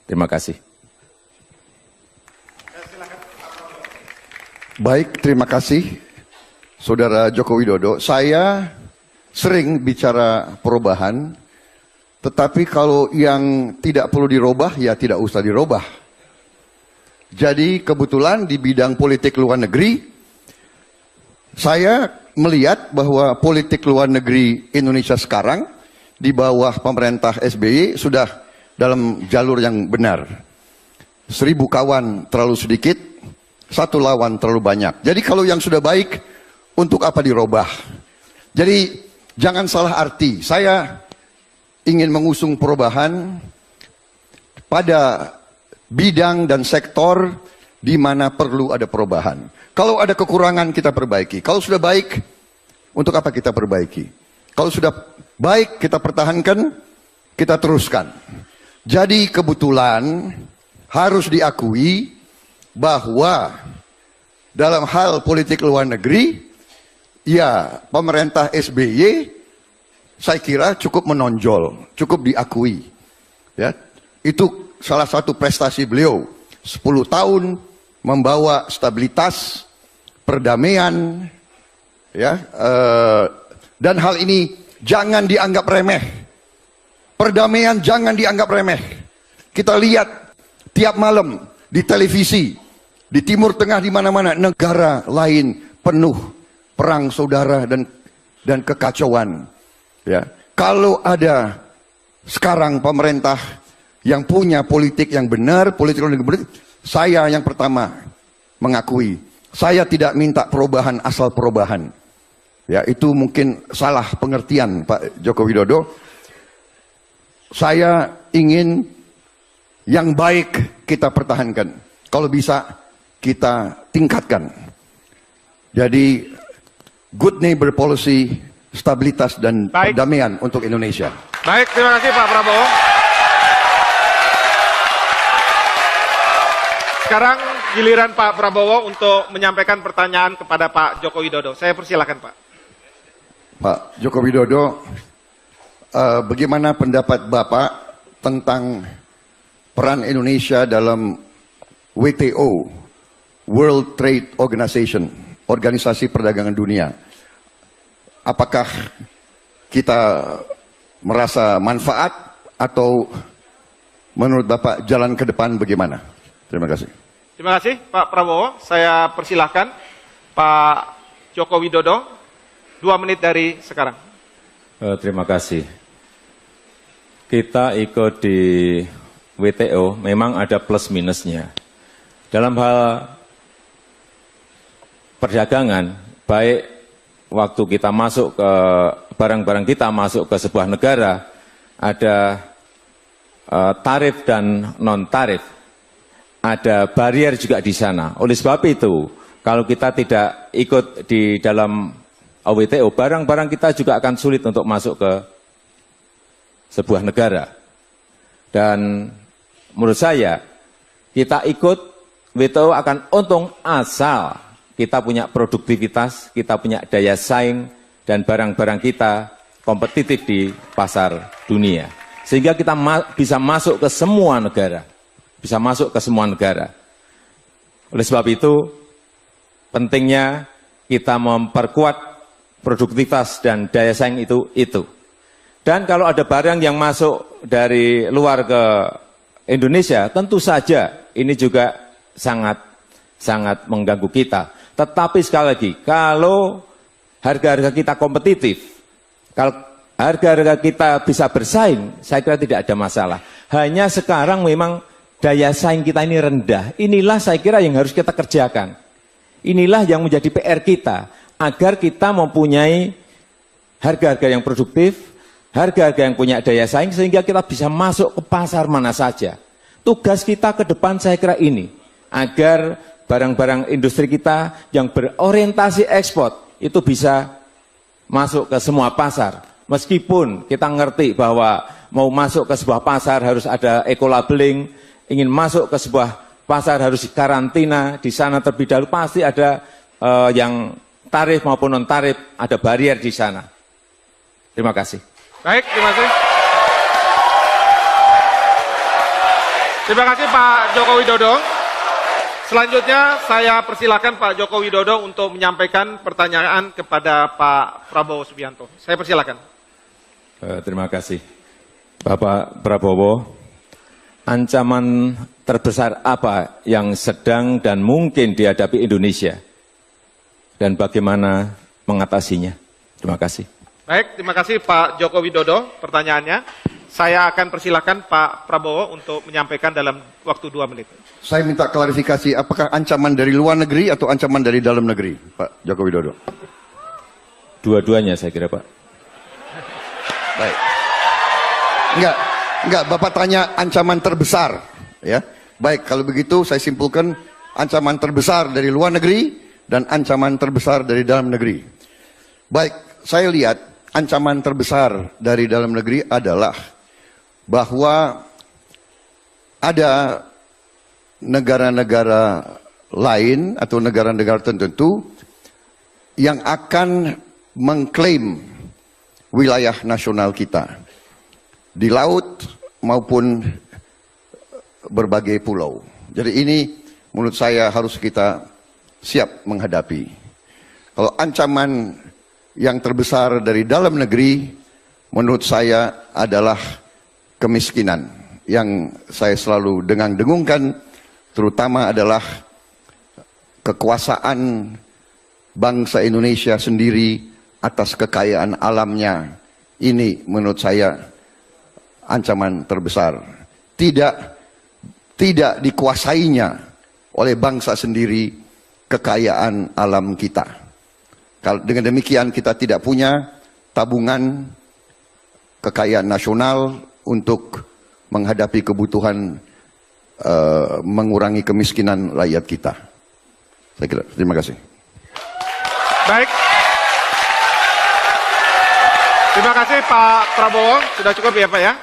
Terima kasih. Baik, terima kasih Saudara Joko Widodo. Saya sering bicara perubahan, tetapi kalau yang tidak perlu dirubah, ya tidak usah dirubah. Jadi kebetulan di bidang politik luar negeri, saya melihat bahwa politik luar negeri Indonesia sekarang di bawah pemerintah SBY sudah dalam jalur yang benar. 1000 kawan terlalu sedikit, 1 lawan terlalu banyak. Jadi kalau yang sudah baik, untuk apa dirubah? Jadi jangan salah arti, saya ingin mengusung perubahan pada bidang dan sektor di mana perlu ada perubahan. Kalau ada kekurangan kita perbaiki. Kalau sudah baik, untuk apa kita perbaiki? Kalau sudah baik kita pertahankan, kita teruskan. Jadi kebetulan harus diakui bahwa dalam hal politik luar negeri, ya pemerintah SBY saya kira cukup menonjol, cukup diakui. Ya, itu salah satu prestasi beliau. 10 tahun membawa stabilitas, perdamaian, ya, dan hal ini jangan dianggap remeh. Perdamaian jangan dianggap remeh. Kita lihat tiap malam di televisi, di Timur Tengah, di mana-mana negara lain penuh perang saudara dan kekacauan. Ya, kalau ada sekarang pemerintah yang punya politik yang benar, politik luar negeri, saya yang pertama mengakui, saya tidak minta perubahan asal perubahan. Ya, itu mungkin salah pengertian Pak Joko Widodo. Saya ingin yang baik kita pertahankan. Kalau bisa kita tingkatkan. Jadi good neighbor policy stabilitas dan Baik. perdamaian untuk Indonesia. Baik, terima kasih Pak Prabowo. Sekarang giliran Pak Prabowo untuk menyampaikan pertanyaan kepada Pak Joko Widodo. Saya persilakan Pak. Pak Joko Widodo, bagaimana pendapat Bapak tentang peran Indonesia dalam WTO, World Trade Organization, Organisasi Perdagangan Dunia? Apakah kita merasa manfaat atau menurut Bapak jalan ke depan bagaimana? Terima kasih. Terima kasih Pak Prabowo. Saya persilahkan Pak Joko Widodo, 2 menit dari sekarang. Terima kasih. Kita ikut di WTO memang ada plus minusnya. Dalam hal perdagangan, baik waktu kita masuk ke barang-barang kita masuk ke sebuah negara, ada tarif dan non-tarif, ada barier juga di sana. Oleh sebab itu, kalau kita tidak ikut di dalam WTO, barang-barang kita juga akan sulit untuk masuk ke sebuah negara. Dan menurut saya, kita ikut WTO akan untung asal kita punya produktivitas, kita punya daya saing, dan barang-barang kita kompetitif di pasar dunia. Sehingga kita bisa masuk ke semua negara. Bisa masuk ke semua negara. Oleh sebab itu, pentingnya kita memperkuat produktivitas dan daya saing itu. Dan kalau ada barang yang masuk dari luar ke Indonesia, tentu saja ini juga sangat mengganggu kita. Tetapi sekali lagi, kalau harga-harga kita kompetitif, kalau harga-harga kita bisa bersaing, saya kira tidak ada masalah. Hanya sekarang memang daya saing kita ini rendah. Inilah saya kira yang harus kita kerjakan. Inilah yang menjadi PR kita, agar kita mempunyai harga-harga yang produktif, harga-harga yang punya daya saing, sehingga kita bisa masuk ke pasar mana saja. Tugas kita ke depan saya kira ini, agar barang-barang industri kita yang berorientasi ekspor itu bisa masuk ke semua pasar. Meskipun kita ngerti bahwa mau masuk ke sebuah pasar harus ada eco-labeling, ingin masuk ke sebuah pasar harus dikarantina, di sana terlebih dahulu pasti ada yang tarif maupun non-tarif, ada barier di sana. Terima kasih. Baik, terima kasih. Terima kasih Pak Joko Widodo. Selanjutnya saya persilakan Pak Joko Widodo untuk menyampaikan pertanyaan kepada Pak Prabowo Subianto. Saya persilakan. Terima kasih. Bapak Prabowo, ancaman terbesar apa yang sedang dan mungkin dihadapi Indonesia? Dan bagaimana mengatasinya? Terima kasih. Baik, terima kasih Pak Joko Widodo pertanyaannya. Saya akan persilakan Pak Prabowo untuk menyampaikan dalam waktu 2 menit. Saya minta klarifikasi, apakah ancaman dari luar negeri atau ancaman dari dalam negeri, Pak Joko Widodo? Dua-duanya saya kira, Pak. Baik. Enggak, Bapak tanya ancaman terbesar, ya. Baik, kalau begitu saya simpulkan ancaman terbesar dari luar negeri dan ancaman terbesar dari dalam negeri. Baik, saya lihat ancaman terbesar dari dalam negeri adalah bahwa ada negara-negara lain atau negara-negara tertentu yang akan mengklaim wilayah nasional kita di laut maupun berbagai pulau. Jadi ini menurut saya harus kita siap menghadapi. Kalau ancaman yang terbesar dari dalam negeri menurut saya adalah kemiskinan yang saya selalu dengung-dengungkan, terutama adalah kekuasaan bangsa Indonesia sendiri atas kekayaan alamnya. Ini menurut saya ancaman terbesar. Tidak dikuasainya oleh bangsa sendiri kekayaan alam kita. Kalau dengan demikian kita tidak punya tabungan kekayaan nasional untuk menghadapi kebutuhan mengurangi kemiskinan rakyat kita. Saya kira, terima kasih. Baik. Terima kasih Pak Prabowo, sudah cukup ya Pak ya.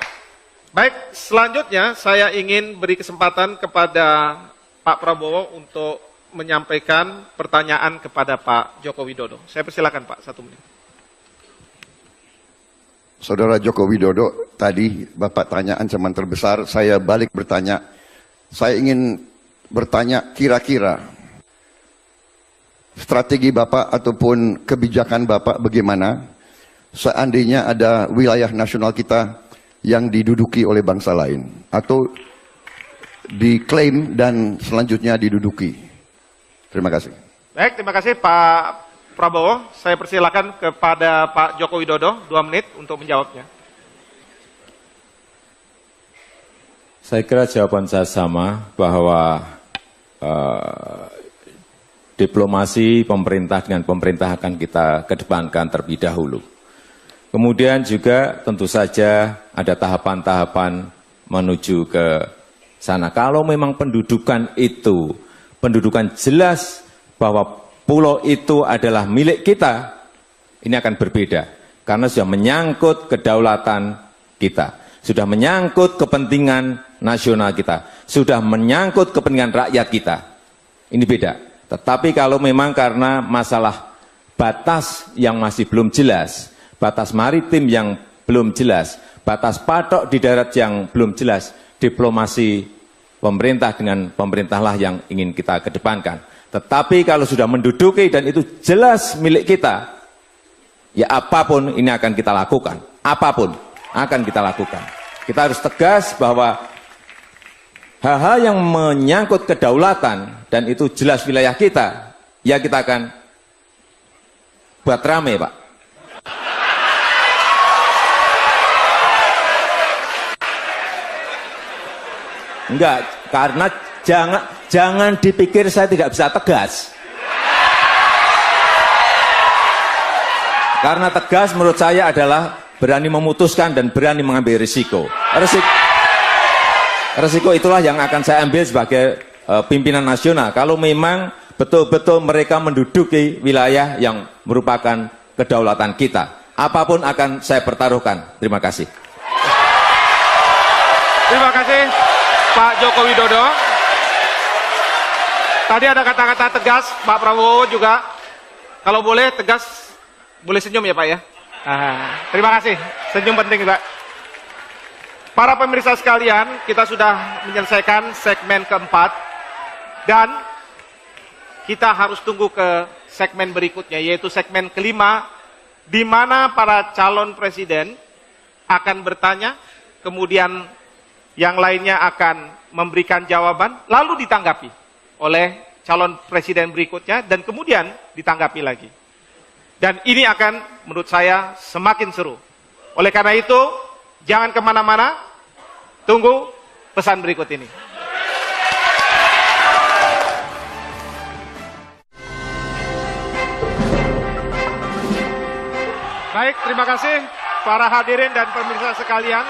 Baik, selanjutnya saya ingin beri kesempatan kepada Pak Prabowo untuk menyampaikan pertanyaan kepada Pak Joko Widodo. Saya persilakan Pak, 1 menit. Saudara Joko Widodo, tadi Bapak tanya ancaman terbesar, saya balik bertanya. Saya ingin bertanya kira-kira strategi Bapak ataupun kebijakan Bapak bagaimana seandainya ada wilayah nasional kita yang diduduki oleh bangsa lain atau diklaim dan selanjutnya diduduki. Terima kasih. Baik, terima kasih Pak Prabowo. Saya persilakan kepada Pak Joko Widodo 2 menit untuk menjawabnya. Saya kira jawaban saya sama bahwa diplomasi pemerintah dengan pemerintah akan kita kedepankan terlebih dahulu. Kemudian juga tentu saja ada tahapan-tahapan menuju ke sana. Kalau memang pendudukan itu, pendudukan jelas bahwa pulau itu adalah milik kita, ini akan berbeda. Karena sudah menyangkut kedaulatan kita, sudah menyangkut kepentingan nasional kita, sudah menyangkut kepentingan rakyat kita. Ini beda. Tetapi kalau memang karena masalah batas yang masih belum jelas, batas maritim yang belum jelas, batas patok di darat yang belum jelas, diplomasi pemerintah dengan pemerintahlah yang ingin kita kedepankan. Tetapi kalau sudah menduduki dan itu jelas milik kita, ya apapun ini akan kita lakukan. Apapun akan kita lakukan. Kita harus tegas bahwa hal-hal yang menyangkut kedaulatan dan itu jelas wilayah kita, ya kita akan buat rame, Pak. Enggak, karena jangan dipikir saya tidak bisa tegas. Karena tegas menurut saya adalah berani memutuskan dan berani mengambil risiko. Risiko itulah yang akan saya ambil sebagai pimpinan nasional. Kalau memang betul-betul mereka menduduki wilayah yang merupakan kedaulatan kita. Apapun akan saya pertaruhkan. Terima kasih. Terima kasih Pak Joko Widodo. Tadi ada kata-kata tegas, Pak Prabowo juga. Kalau boleh tegas, boleh senyum ya Pak ya. Terima kasih, senyum penting Pak. Para pemirsa sekalian, kita sudah menyelesaikan segmen keempat. Dan kita harus tunggu ke segmen berikutnya, yaitu segmen kelima, di mana para calon presiden akan bertanya, kemudian yang lainnya akan memberikan jawaban, lalu ditanggapi oleh calon presiden berikutnya, dan kemudian ditanggapi lagi. Dan ini akan, menurut saya, semakin seru. Oleh karena itu, jangan kemana-mana, tunggu pesan berikut ini. Baik, terima kasih para hadirin dan pemirsa sekalian.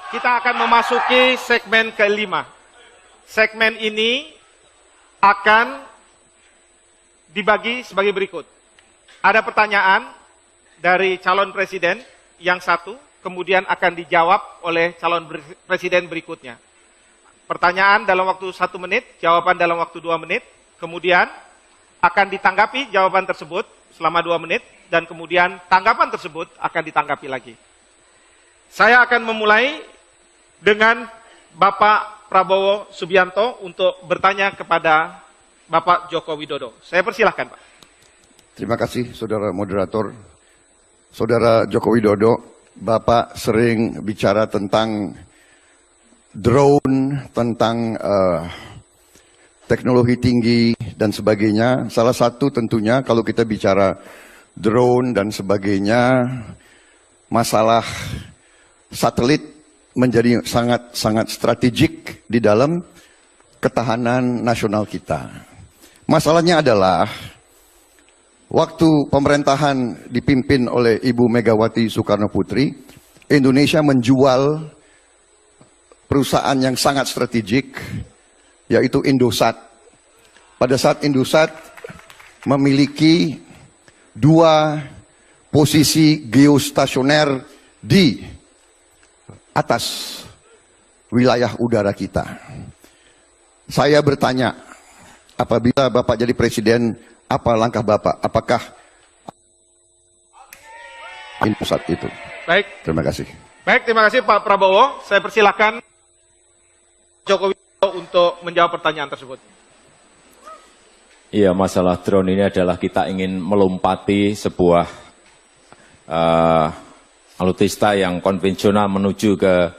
Kita akan memasuki segmen kelima. Segmen ini akan dibagi sebagai berikut. Ada pertanyaan dari calon presiden yang satu, kemudian akan dijawab oleh calon presiden berikutnya. Pertanyaan dalam waktu 1 menit, jawaban dalam waktu 2 menit, kemudian akan ditanggapi jawaban tersebut selama 2 menit, dan kemudian tanggapan tersebut akan ditanggapi lagi. Saya akan memulai dengan Bapak Prabowo Subianto untuk bertanya kepada Bapak Joko Widodo. Saya persilahkan, Pak. Terima kasih, Saudara Moderator. Saudara Joko Widodo, Bapak sering bicara tentang drone, tentang teknologi tinggi, dan sebagainya. Salah satu tentunya kalau kita bicara drone dan sebagainya, masalah satelit menjadi sangat strategik di dalam ketahanan nasional kita. Masalahnya adalah waktu pemerintahan dipimpin oleh Ibu Megawati Soekarno Putri, Indonesia menjual perusahaan yang sangat strategik, yaitu Indosat. Pada saat Indosat memiliki 2 posisi geostasioner di atas wilayah udara kita. Saya bertanya, apabila Bapak jadi presiden, apa langkah Bapak? Apakah pusat itu? Baik, Terima kasih. baik, terima kasih Pak Prabowo. Saya persilakan Jokowi untuk menjawab pertanyaan tersebut. Iya, masalah drone ini adalah kita ingin melompati sebuah alutsista yang konvensional menuju ke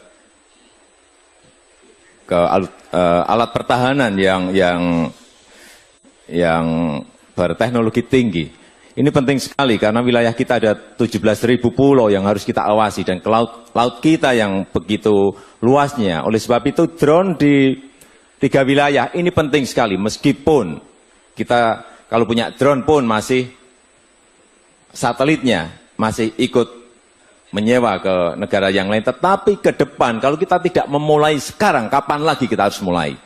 alat pertahanan yang berteknologi tinggi. Ini penting sekali karena wilayah kita ada 17.000 pulau yang harus kita awasi dan ke laut kita yang begitu luasnya. Oleh sebab itu drone di 3 wilayah ini penting sekali, meskipun kita kalau punya drone pun masih satelitnya masih ikut menyewa ke negara yang lain. Tetapi ke depan kalau kita tidak memulai sekarang, kapan lagi kita harus mulai?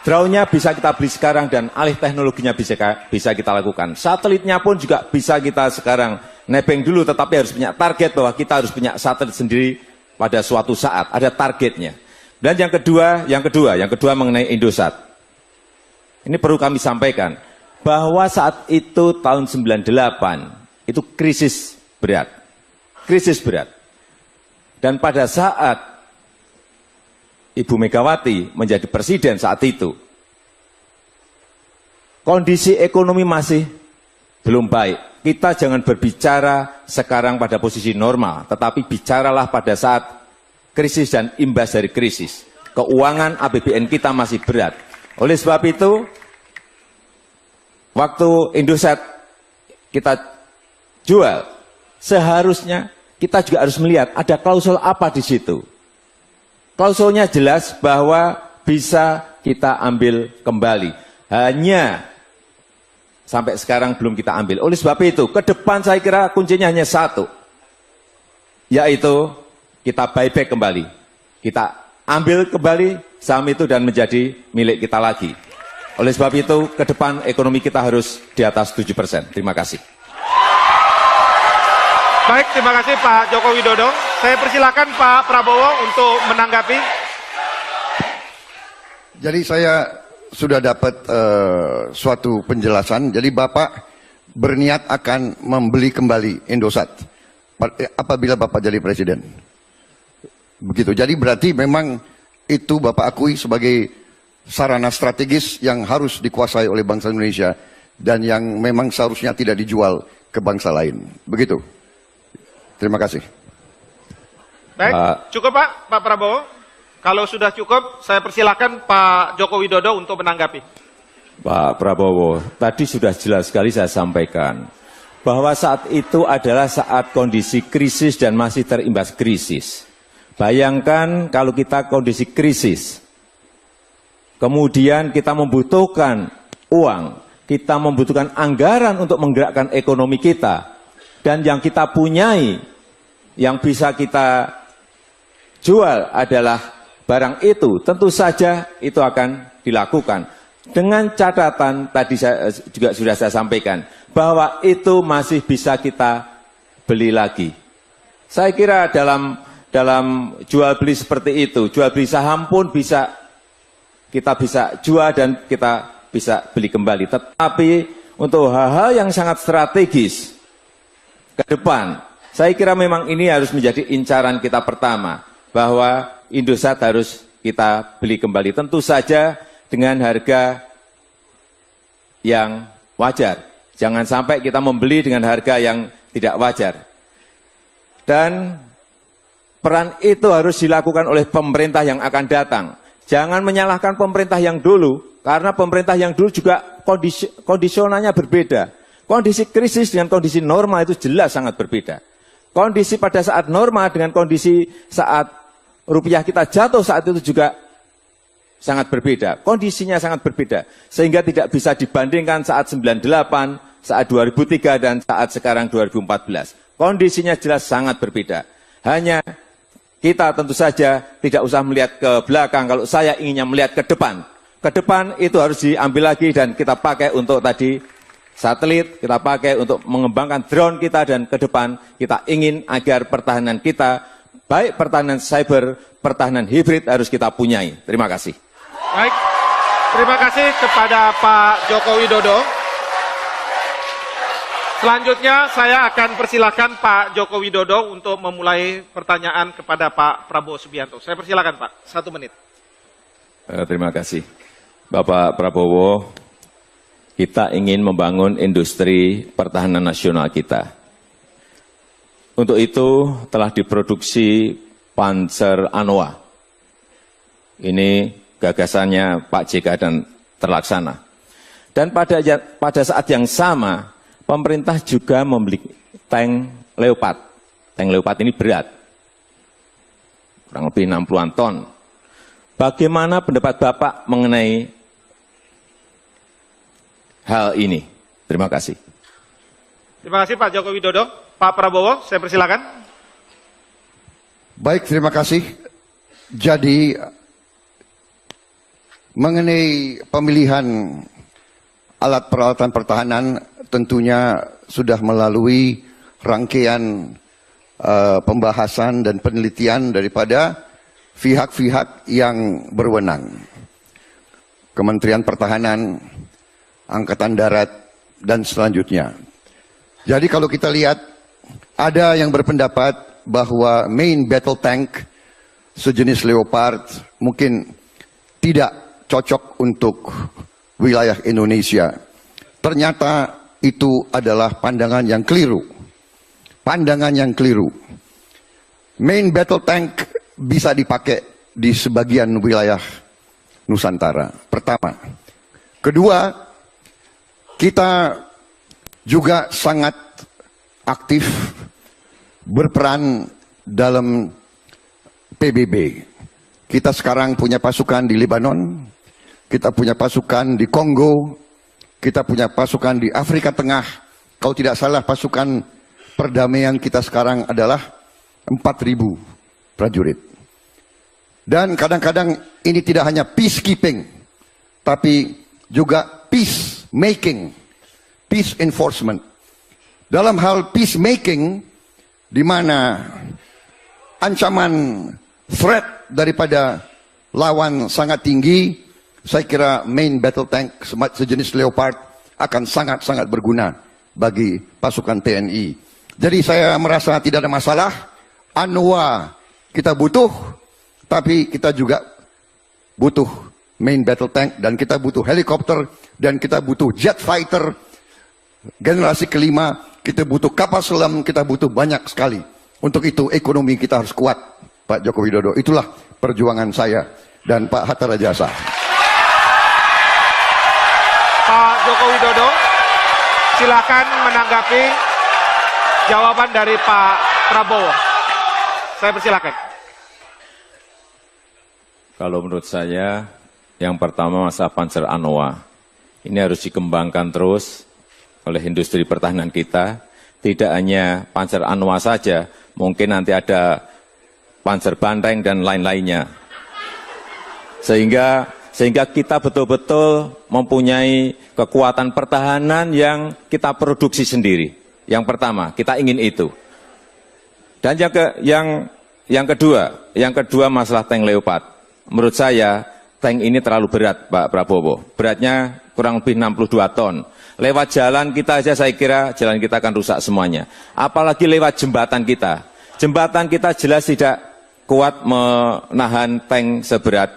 Drone-nya bisa kita beli sekarang dan alih teknologinya bisa kita lakukan. Satelitnya pun juga bisa kita sekarang nebeng dulu, tetapi harus punya target bahwa kita harus punya satelit sendiri pada suatu saat. Ada targetnya. Dan yang kedua mengenai Indosat. Ini perlu kami sampaikan bahwa saat itu tahun 98 itu krisis berat. Dan pada saat Ibu Megawati menjadi presiden saat itu, kondisi ekonomi masih belum baik. Kita jangan berbicara sekarang pada posisi normal, tetapi bicaralah pada saat krisis dan imbas dari krisis. Keuangan APBN kita masih berat. Oleh sebab itu, waktu Indosat kita jual, seharusnya kita juga harus melihat ada klausul apa di situ. Klausulnya jelas bahwa bisa kita ambil kembali. Hanya sampai sekarang belum kita ambil. Oleh sebab itu, ke depan saya kira kuncinya hanya satu. Yaitu kita buyback kembali. Kita ambil kembali saham itu dan menjadi milik kita lagi. Oleh sebab itu, ke depan ekonomi kita harus di atas 7%. Terima kasih. Baik, terima kasih Pak Joko Widodo. Saya persilakan Pak Prabowo untuk menanggapi. Jadi saya sudah dapat suatu penjelasan. Jadi Bapak berniat akan membeli kembali Indosat apabila Bapak jadi presiden. Begitu. Jadi berarti memang itu Bapak akui sebagai sarana strategis yang harus dikuasai oleh bangsa Indonesia dan yang memang seharusnya tidak dijual ke bangsa lain. Begitu. Terima kasih. Baik, cukup Pak Prabowo. Kalau sudah cukup, saya persilakan Pak Joko Widodo untuk menanggapi. Pak Prabowo, tadi sudah jelas sekali saya sampaikan bahwa saat itu adalah saat kondisi krisis dan masih terimbas krisis. Bayangkan kalau kita kondisi krisis, kemudian kita membutuhkan uang, kita membutuhkan anggaran untuk menggerakkan ekonomi kita, dan yang kita punyai, yang bisa kita jual adalah barang itu, tentu saja itu akan dilakukan. Dengan catatan, tadi saya juga sudah saya sampaikan, bahwa itu masih bisa kita beli lagi. Saya kira dalam jual beli seperti itu, jual beli saham pun kita bisa jual dan kita bisa beli kembali. Tetapi untuk hal-hal yang sangat strategis ke depan, saya kira memang ini harus menjadi incaran kita pertama, bahwa Indosat harus kita beli kembali. Tentu saja dengan harga yang wajar. Jangan sampai kita membeli dengan harga yang tidak wajar. Dan peran itu harus dilakukan oleh pemerintah yang akan datang. Jangan menyalahkan pemerintah yang dulu, karena pemerintah yang dulu juga kondisionalnya berbeda. Kondisi krisis dengan kondisi normal itu jelas sangat berbeda. Kondisi pada saat normal dengan kondisi saat rupiah kita jatuh saat itu juga sangat berbeda. Kondisinya sangat berbeda. Sehingga tidak bisa dibandingkan saat 98, saat 2003, dan saat sekarang 2014. Kondisinya jelas sangat berbeda. Hanya kita tentu saja tidak usah melihat ke belakang. Kalau saya inginnya melihat ke depan. Ke depan itu harus diambil lagi dan kita pakai untuk tadi satelit, kita pakai untuk mengembangkan drone kita, dan ke depan kita ingin agar pertahanan kita, baik pertahanan cyber, pertahanan hibrid harus kita punyai. Terima kasih. Baik, terima kasih kepada Pak Joko Widodo. Selanjutnya saya akan persilakan Pak Joko Widodo untuk memulai pertanyaan kepada Pak Prabowo Subianto. Saya persilakan Pak, 1 menit. Terima kasih. Bapak Prabowo, kita ingin membangun industri pertahanan nasional kita. Untuk itu telah diproduksi Panzer Anoa. Ini gagasannya Pak JK dan terlaksana. Dan pada saat yang sama, pemerintah juga membeli tank Leopard. Tank Leopard ini berat, kurang lebih 60-an ton. Bagaimana pendapat Bapak mengenai hal ini? Terima kasih. Terima kasih Pak Joko Widodo. Pak Prabowo, saya persilakan. Baik, terima kasih. Jadi, mengenai pemilihan alat peralatan pertahanan, tentunya sudah melalui rangkaian pembahasan dan penelitian daripada pihak-pihak yang berwenang. Kementerian Pertahanan, Angkatan Darat, dan selanjutnya. Jadi kalau kita lihat, ada yang berpendapat bahwa main battle tank sejenis Leopard mungkin tidak cocok untuk wilayah Indonesia. Ternyata itu adalah pandangan yang keliru. Pandangan yang keliru. Main battle tank bisa dipakai di sebagian wilayah Nusantara. Pertama. Kedua, kita juga sangat aktif berperan dalam PBB. Kita sekarang punya pasukan di Lebanon, kita punya pasukan di Kongo, kita punya pasukan di Afrika Tengah. Kalau tidak salah pasukan perdamaian kita sekarang adalah 4.000 prajurit. Dan kadang-kadang ini tidak hanya peacekeeping, tapi juga peacemaking, peace enforcement. Dalam hal peacemaking, di mana ancaman threat daripada lawan sangat tinggi, saya kira main battle tank sejenis Leopard akan sangat-sangat berguna bagi pasukan TNI. Jadi saya merasa tidak ada masalah. Anoa kita butuh, tapi kita juga butuh main battle tank, dan kita butuh helikopter, dan kita butuh jet fighter generasi kelima, kita butuh kapal selam, kita butuh banyak sekali. Untuk itu ekonomi kita harus kuat, Pak Joko Widodo. Itulah perjuangan saya dan Pak Hatta Rajasa. Pak Joko Widodo, silakan menanggapi jawaban dari Pak Prabowo. Saya persilakan. Kalau menurut saya, yang pertama masalah Panzer Anoa. Ini harus dikembangkan terus oleh industri pertahanan kita. Tidak hanya Panzer Anoa saja, mungkin nanti ada Panzer Banteng dan lain-lainnya. Sehingga kita betul-betul mempunyai kekuatan pertahanan yang kita produksi sendiri. Yang pertama, kita ingin itu. Dan yang kedua masalah tank Leopard. Menurut saya, tank ini terlalu berat, Pak Prabowo. Beratnya kurang lebih 62 ton. Lewat jalan kita aja, saya kira jalan kita akan rusak semuanya. Apalagi lewat jembatan kita. Jembatan kita jelas tidak kuat menahan tank seberat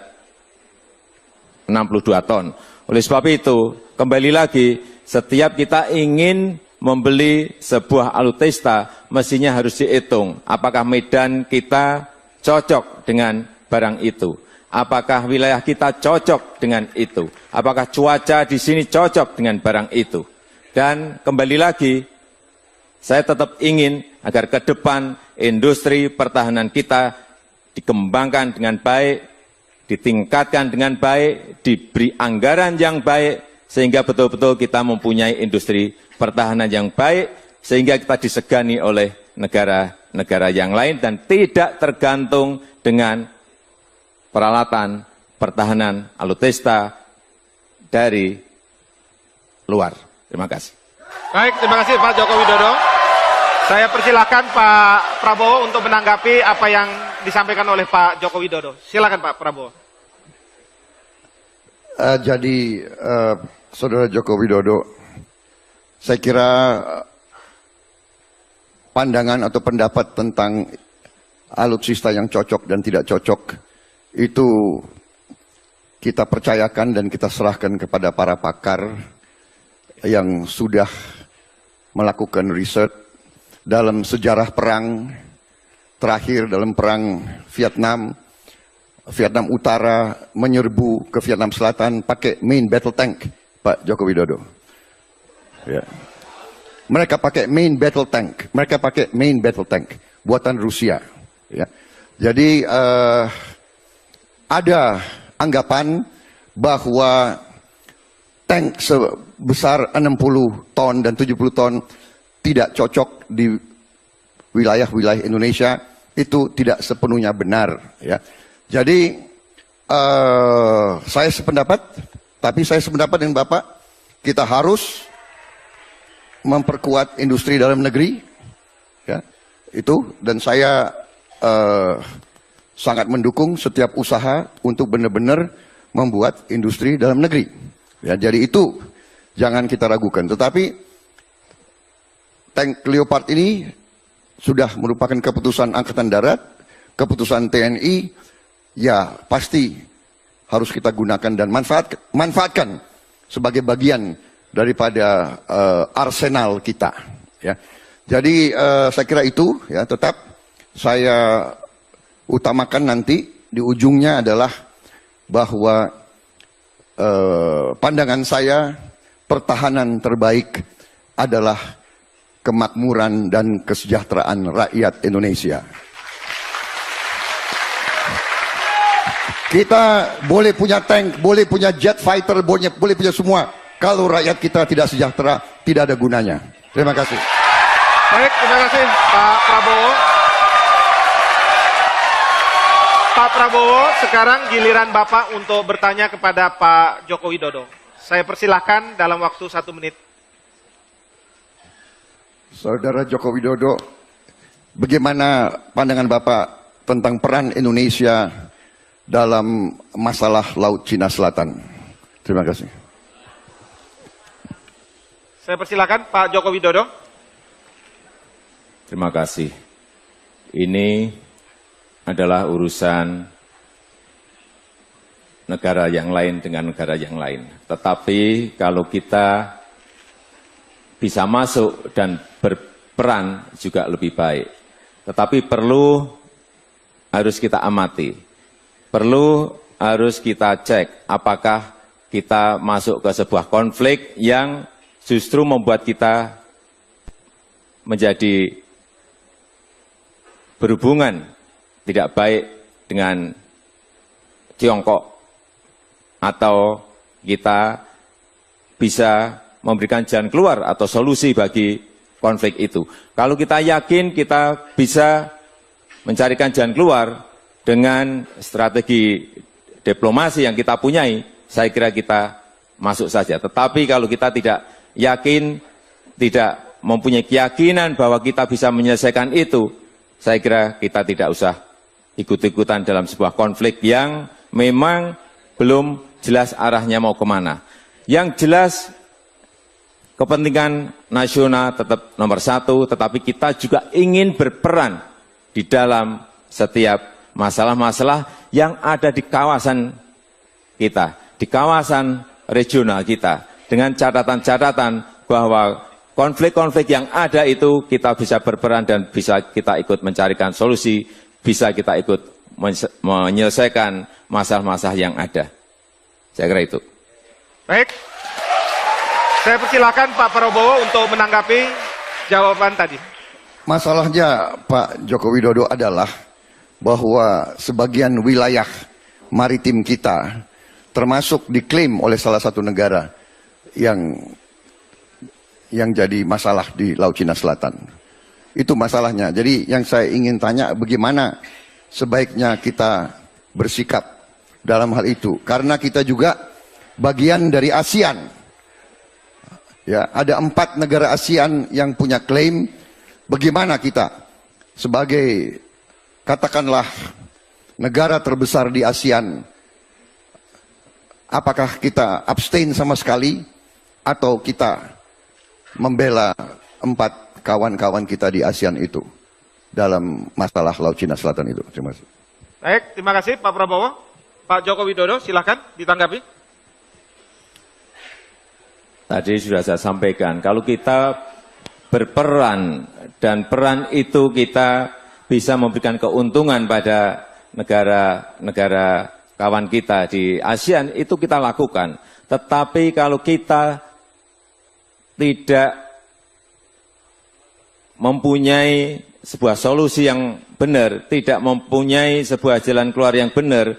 62 ton. Oleh sebab itu, kembali lagi, setiap kita ingin membeli sebuah alutsista, mestinya harus dihitung apakah medan kita cocok dengan barang itu. Apakah wilayah kita cocok dengan itu? Apakah cuaca di sini cocok dengan barang itu? Dan kembali lagi, saya tetap ingin agar ke depan industri pertahanan kita dikembangkan dengan baik, ditingkatkan dengan baik, diberi anggaran yang baik, sehingga betul-betul kita mempunyai industri pertahanan yang baik, sehingga kita disegani oleh negara-negara yang lain dan tidak tergantung dengan peralatan pertahanan alutsista dari luar. Terima kasih. Baik, terima kasih Pak Joko Widodo. Saya persilahkan Pak Prabowo untuk menanggapi apa yang disampaikan oleh Pak Joko Widodo. Silakan Pak Prabowo. Jadi Saudara Joko Widodo, saya kira pandangan atau pendapat tentang alutsista yang cocok dan tidak cocok itu kita percayakan dan kita serahkan kepada para pakar yang sudah melakukan riset dalam sejarah perang terakhir, dalam perang Vietnam. Vietnam Utara menyerbu ke Vietnam Selatan pakai main battle tank, Pak Joko Widodo. Ya. Mereka pakai main battle tank buatan Rusia. Ya. Jadi ada anggapan bahwa tank sebesar 60 ton dan 70 ton tidak cocok di wilayah-wilayah Indonesia, itu tidak sepenuhnya benar. Ya. Jadi saya sependapat, tapi saya sependapat dengan Bapak, kita harus memperkuat industri dalam negeri, ya, itu, dan saya sangat mendukung setiap usaha untuk benar-benar membuat industri dalam negeri. Ya, jadi itu jangan kita ragukan. Tetapi tank Leopard ini sudah merupakan keputusan Angkatan Darat, keputusan TNI. Ya, pasti harus kita gunakan dan manfaatkan sebagai bagian daripada arsenal kita. Ya. Jadi saya kira itu, ya, tetap saya utamakan nanti di ujungnya adalah bahwa pandangan saya pertahanan terbaik adalah kemakmuran dan kesejahteraan rakyat Indonesia. Kita boleh punya tank, boleh punya jet fighter, boleh punya semua. Kalau rakyat kita tidak sejahtera, tidak ada gunanya. Terima kasih. Baik, terima kasih Pak Prabowo. Pak Prabowo, sekarang giliran Bapak untuk bertanya kepada Pak Joko Widodo. Saya persilahkan dalam waktu 1 menit. Saudara Joko Widodo, bagaimana pandangan Bapak tentang peran Indonesia dalam masalah Laut Cina Selatan? Terima kasih. Saya persilahkan Pak Joko Widodo. Terima kasih. Ini adalah urusan negara yang lain dengan negara yang lain. Tetapi kalau kita bisa masuk dan berperan juga lebih baik. Tetapi harus kita amati. Harus kita cek apakah kita masuk ke sebuah konflik yang justru membuat kita menjadi berhubungan tidak baik dengan Tiongkok, atau kita bisa memberikan jalan keluar atau solusi bagi konflik itu. Kalau kita yakin kita bisa mencarikan jalan keluar dengan strategi diplomasi yang kita punyai, saya kira kita masuk saja. Tetapi kalau kita tidak yakin, tidak mempunyai keyakinan bahwa kita bisa menyelesaikan itu, saya kira kita tidak usah ikut-ikutan dalam sebuah konflik yang memang belum jelas arahnya mau kemana. Yang jelas kepentingan nasional tetap nomor 1, tetapi kita juga ingin berperan di dalam setiap masalah-masalah yang ada di kawasan kita, di kawasan regional kita, dengan catatan-catatan bahwa konflik-konflik yang ada itu kita bisa berperan dan bisa kita ikut mencarikan solusi, bisa kita ikut menyelesaikan masalah-masalah yang ada. Saya kira itu. Baik, saya persilakan Pak Prabowo untuk menanggapi jawaban tadi. Masalahnya Pak Joko Widodo adalah bahwa sebagian wilayah maritim kita termasuk diklaim oleh salah satu negara yang jadi masalah di Laut Cina Selatan. Itu masalahnya. Jadi yang saya ingin tanya, bagaimana sebaiknya kita bersikap dalam hal itu. Karena kita juga bagian dari ASEAN. Ya, ada 4 negara ASEAN yang punya klaim. Bagaimana kita sebagai katakanlah negara terbesar di ASEAN, apakah kita abstain sama sekali atau kita membela 4 kawan-kawan kita di ASEAN itu dalam masalah Laut Cina Selatan itu? Terima kasih. Baik, terima kasih Pak Prabowo. Pak Joko Widodo, silakan ditanggapi. Tadi sudah saya sampaikan, kalau kita berperan dan peran itu kita bisa memberikan keuntungan pada negara-negara kawan kita di ASEAN, itu kita lakukan. Tetapi kalau kita tidak mempunyai sebuah solusi yang benar, tidak mempunyai sebuah jalan keluar yang benar,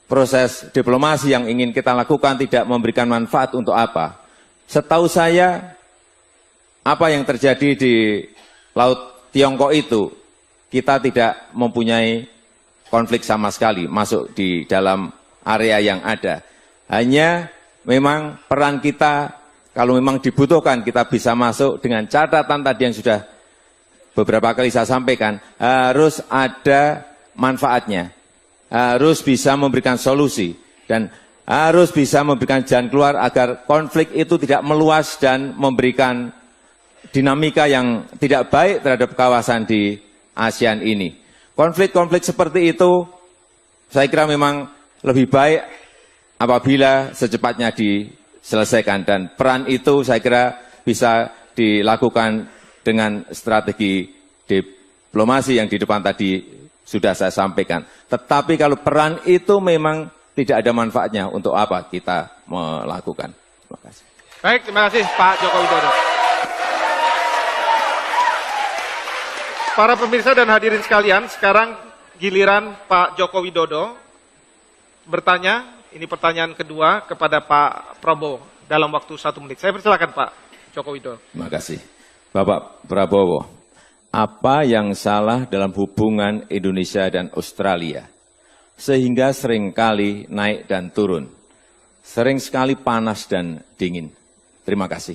proses diplomasi yang ingin kita lakukan tidak memberikan manfaat untuk apa? Setahu saya, apa yang terjadi di Laut Tiongkok itu, kita tidak mempunyai konflik sama sekali masuk di dalam area yang ada. Hanya memang peran kita, kalau memang dibutuhkan, kita bisa masuk dengan catatan tadi yang sudah beberapa kali saya sampaikan, harus ada manfaatnya. Harus bisa memberikan solusi dan harus bisa memberikan jalan keluar agar konflik itu tidak meluas dan memberikan dinamika yang tidak baik terhadap kawasan di ASEAN ini. Konflik-konflik seperti itu saya kira memang lebih baik apabila secepatnya diselesaikan, dan peran itu saya kira bisa dilakukan dengan strategi diplomasi yang di depan tadi sudah saya sampaikan. Tetapi kalau peran itu memang tidak ada manfaatnya, untuk apa kita melakukan? Terima kasih. Baik, terima kasih Pak Joko Widodo. Para pemirsa dan hadirin sekalian, sekarang giliran Pak Joko Widodo bertanya. Ini pertanyaan kedua kepada Pak Prabowo dalam waktu 1 menit. Saya persilakan Pak Joko Widodo. Terima kasih. Bapak Prabowo, apa yang salah dalam hubungan Indonesia dan Australia sehingga seringkali naik dan turun, sering sekali panas dan dingin? Terima kasih.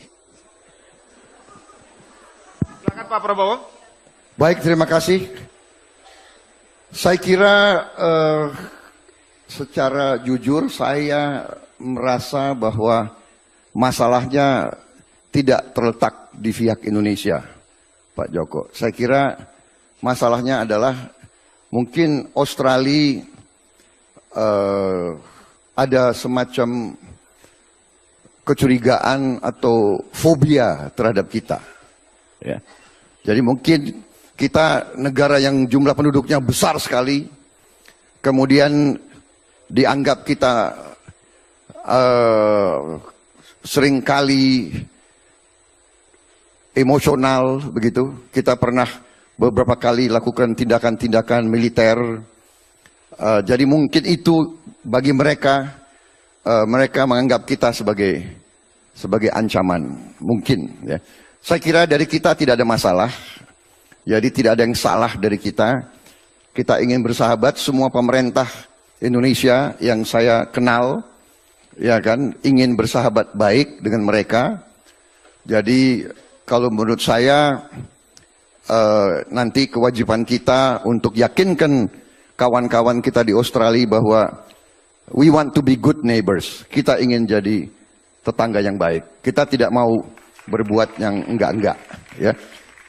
Silakan Pak Prabowo. Baik, terima kasih. Saya kira secara jujur saya merasa bahwa masalahnya tidak terletak di pihak Indonesia, Pak Joko. Saya kira masalahnya adalah mungkin Australia ada semacam kecurigaan atau fobia terhadap kita. Ya. Jadi mungkin kita negara yang jumlah penduduknya besar sekali, kemudian dianggap kita seringkali emosional begitu. Kita pernah beberapa kali lakukan tindakan-tindakan militer. Jadi mungkin itu bagi mereka, mereka menganggap kita sebagai ancaman. Mungkin. Ya. Saya kira dari kita tidak ada masalah. Jadi tidak ada yang salah dari kita. Kita ingin bersahabat. Semua pemerintah Indonesia yang saya kenal, ya kan, ingin bersahabat baik dengan mereka. Jadi kalau menurut saya nanti kewajiban kita untuk yakinkan kawan-kawan kita di Australia bahwa we want to be good neighbors. Kita ingin jadi tetangga yang baik. Kita tidak mau berbuat yang enggak-enggak. Ya.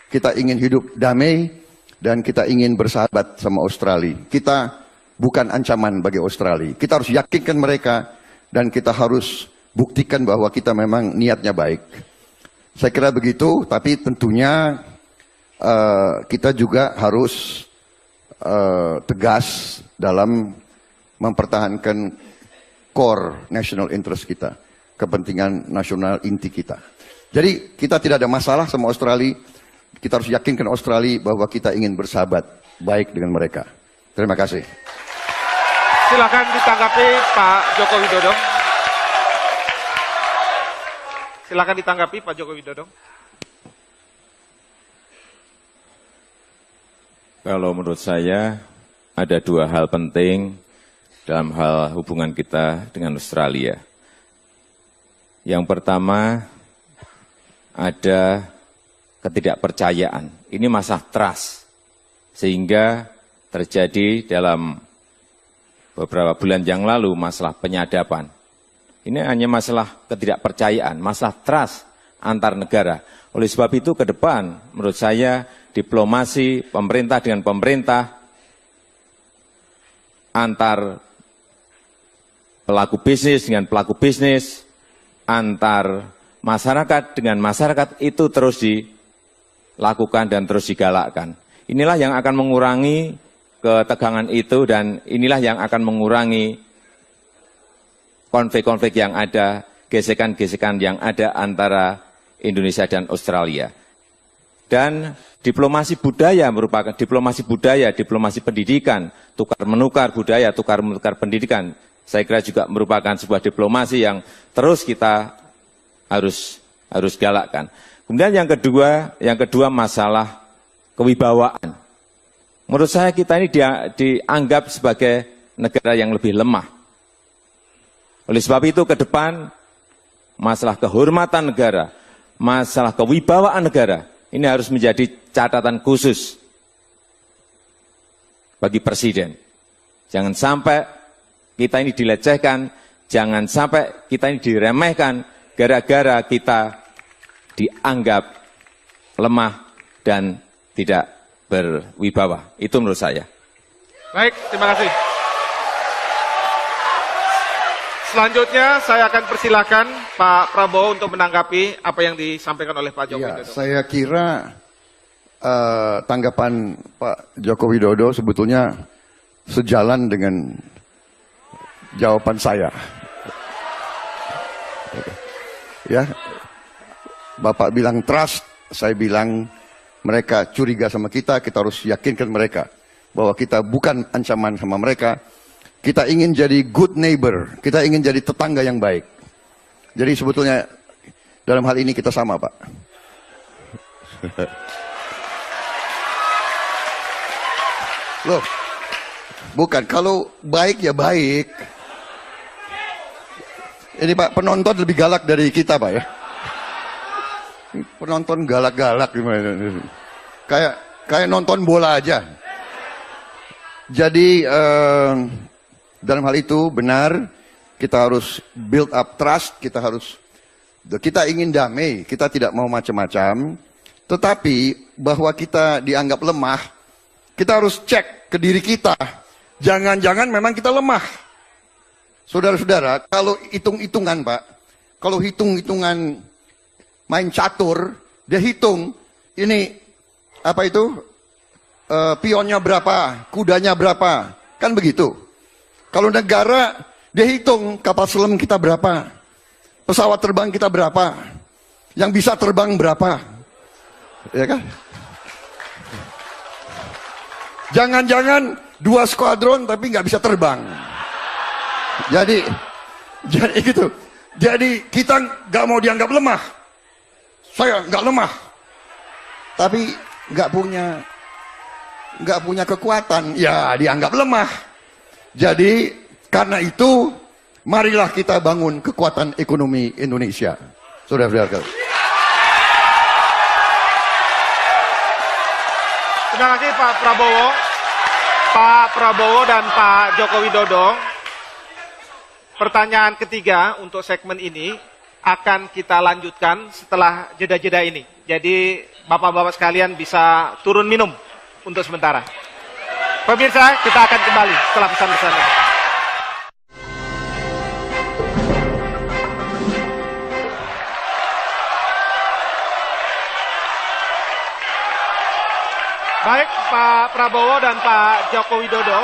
Kita ingin hidup damai dan kita ingin bersahabat sama Australia. Kita bukan ancaman bagi Australia. Kita harus yakinkan mereka dan kita harus buktikan bahwa kita memang niatnya baik. Saya kira begitu, tapi tentunya kita juga harus tegas dalam mempertahankan core national interest kita, kepentingan nasional inti kita. Jadi kita tidak ada masalah sama Australia, kita harus yakinkan Australia bahwa kita ingin bersahabat baik dengan mereka. Terima kasih. Silakan ditanggapi Pak Joko Widodo. Silakan ditanggapi Pak Joko Widodo. Kalau menurut saya ada 2 hal penting dalam hal hubungan kita dengan Australia. Yang pertama, ada ketidakpercayaan. Ini masalah trust. Sehingga terjadi dalam beberapa bulan yang lalu masalah penyadapan. Ini hanya masalah ketidakpercayaan, masalah trust antar negara. Oleh sebab itu ke depan menurut saya diplomasi pemerintah dengan pemerintah, antar pelaku bisnis dengan pelaku bisnis, antar masyarakat dengan masyarakat itu terus dilakukan dan terus digalakkan. Inilah yang akan mengurangi ketegangan itu dan inilah yang akan mengurangi konflik-konflik yang ada, gesekan-gesekan yang ada antara Indonesia dan Australia. Dan diplomasi budaya merupakan diplomasi budaya, diplomasi pendidikan, tukar-menukar budaya, tukar-menukar pendidikan. Saya kira juga merupakan sebuah diplomasi yang terus kita harus galakkan. Kemudian yang kedua masalah kewibawaan. Menurut saya kita ini dianggap sebagai negara yang lebih lemah. Oleh sebab itu ke depan masalah kehormatan negara, masalah kewibawaan negara, ini harus menjadi catatan khusus bagi Presiden. Jangan sampai kita ini dilecehkan, jangan sampai kita ini diremehkan gara-gara kita dianggap lemah dan tidak berwibawa. Itu menurut saya. Baik, terima kasih. Selanjutnya saya akan persilakan Pak Prabowo untuk menanggapi apa yang disampaikan oleh Pak Joko Ya, Widodo. saya kira tanggapan Pak Joko Widodo sebetulnya sejalan dengan jawaban saya. Ya, Bapak bilang trust, saya bilang mereka curiga sama kita harus yakinkan mereka bahwa kita bukan ancaman sama mereka. Kita ingin jadi good neighbor, kita ingin jadi tetangga yang baik. Jadi sebetulnya dalam hal ini kita sama, Pak. Loh, bukan, kalau baik ya baik. Ini Pak, penonton lebih galak dari kita, Pak ya. Penonton galak-galak gimana? Kayak nonton bola aja. Jadi dalam hal itu benar kita harus build up trust, kita ingin damai, kita tidak mau macam-macam. Tetapi bahwa kita dianggap lemah, kita harus cek ke diri kita. Jangan-jangan memang kita lemah. Saudara-saudara, kalau hitung-hitungan Pak, kalau hitung-hitungan main catur, dia hitung ini apa itu pionnya berapa, kudanya berapa, kan begitu. Kalau negara dia hitung kapal selam kita berapa, pesawat terbang kita berapa, yang bisa terbang berapa, ya kan? Jangan-jangan 2 skuadron tapi nggak bisa terbang. Jadi gitu. Jadi kita nggak mau dianggap lemah. Saya nggak lemah, tapi nggak punya kekuatan, ya dianggap lemah. Jadi karena itu, marilah kita bangun kekuatan ekonomi Indonesia. Saudara-saudara. Terima kasih Pak Prabowo. Pak Prabowo dan Pak Joko Widodo. Pertanyaan ketiga untuk segmen ini akan kita lanjutkan setelah jeda-jeda ini. Jadi Bapak-Bapak sekalian bisa turun minum untuk sementara. Pemirsa, kita akan kembali setelah pesan-pesan ini. Baik, Pak Prabowo dan Pak Joko Widodo,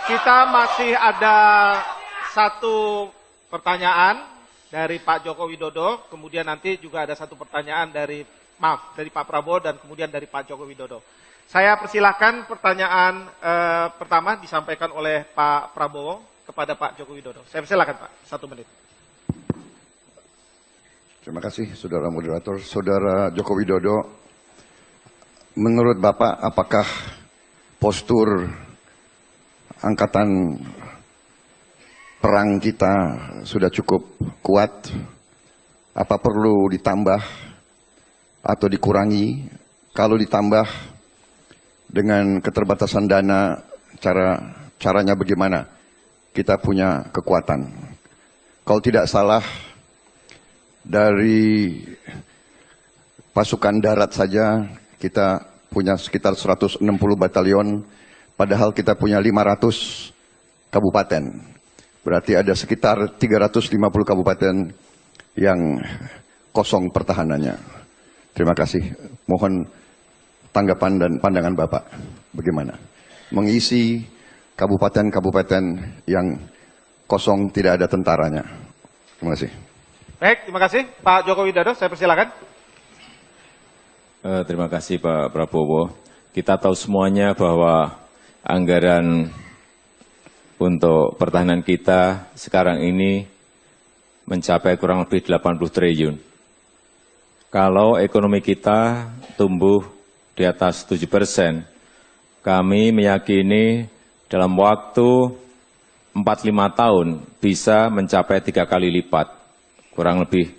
kita masih ada satu pertanyaan dari Pak Joko Widodo, kemudian nanti juga ada satu pertanyaan dari Pak Prabowo dan kemudian dari Pak Joko Widodo. Saya persilahkan pertanyaan pertama disampaikan oleh Pak Prabowo kepada Pak Joko Widodo. Saya persilahkan Pak, 1 menit. Terima kasih Saudara Moderator. Saudara Joko Widodo, menurut Bapak apakah postur angkatan perang kita sudah cukup kuat? Apa perlu ditambah atau dikurangi. Kalau ditambah dengan keterbatasan dana, caranya bagaimana? Kita punya kekuatan. Kalau tidak salah, dari pasukan darat saja kita punya sekitar 160 batalion, padahal kita punya 500 kabupaten. Berarti ada sekitar 350 kabupaten yang kosong pertahanannya. Terima kasih. Mohon tanggapan dan pandangan Bapak bagaimana mengisi kabupaten-kabupaten yang kosong tidak ada tentaranya. Terima kasih. Baik, terima kasih. Pak Joko Widodo, saya persilakan. Terima kasih Pak Prabowo. Kita tahu semuanya bahwa anggaran untuk pertahanan kita sekarang ini mencapai kurang lebih 80 triliun. Kalau ekonomi kita tumbuh di atas 7%, kami meyakini dalam waktu 4-5 tahun bisa mencapai 3 kali lipat. Kurang lebih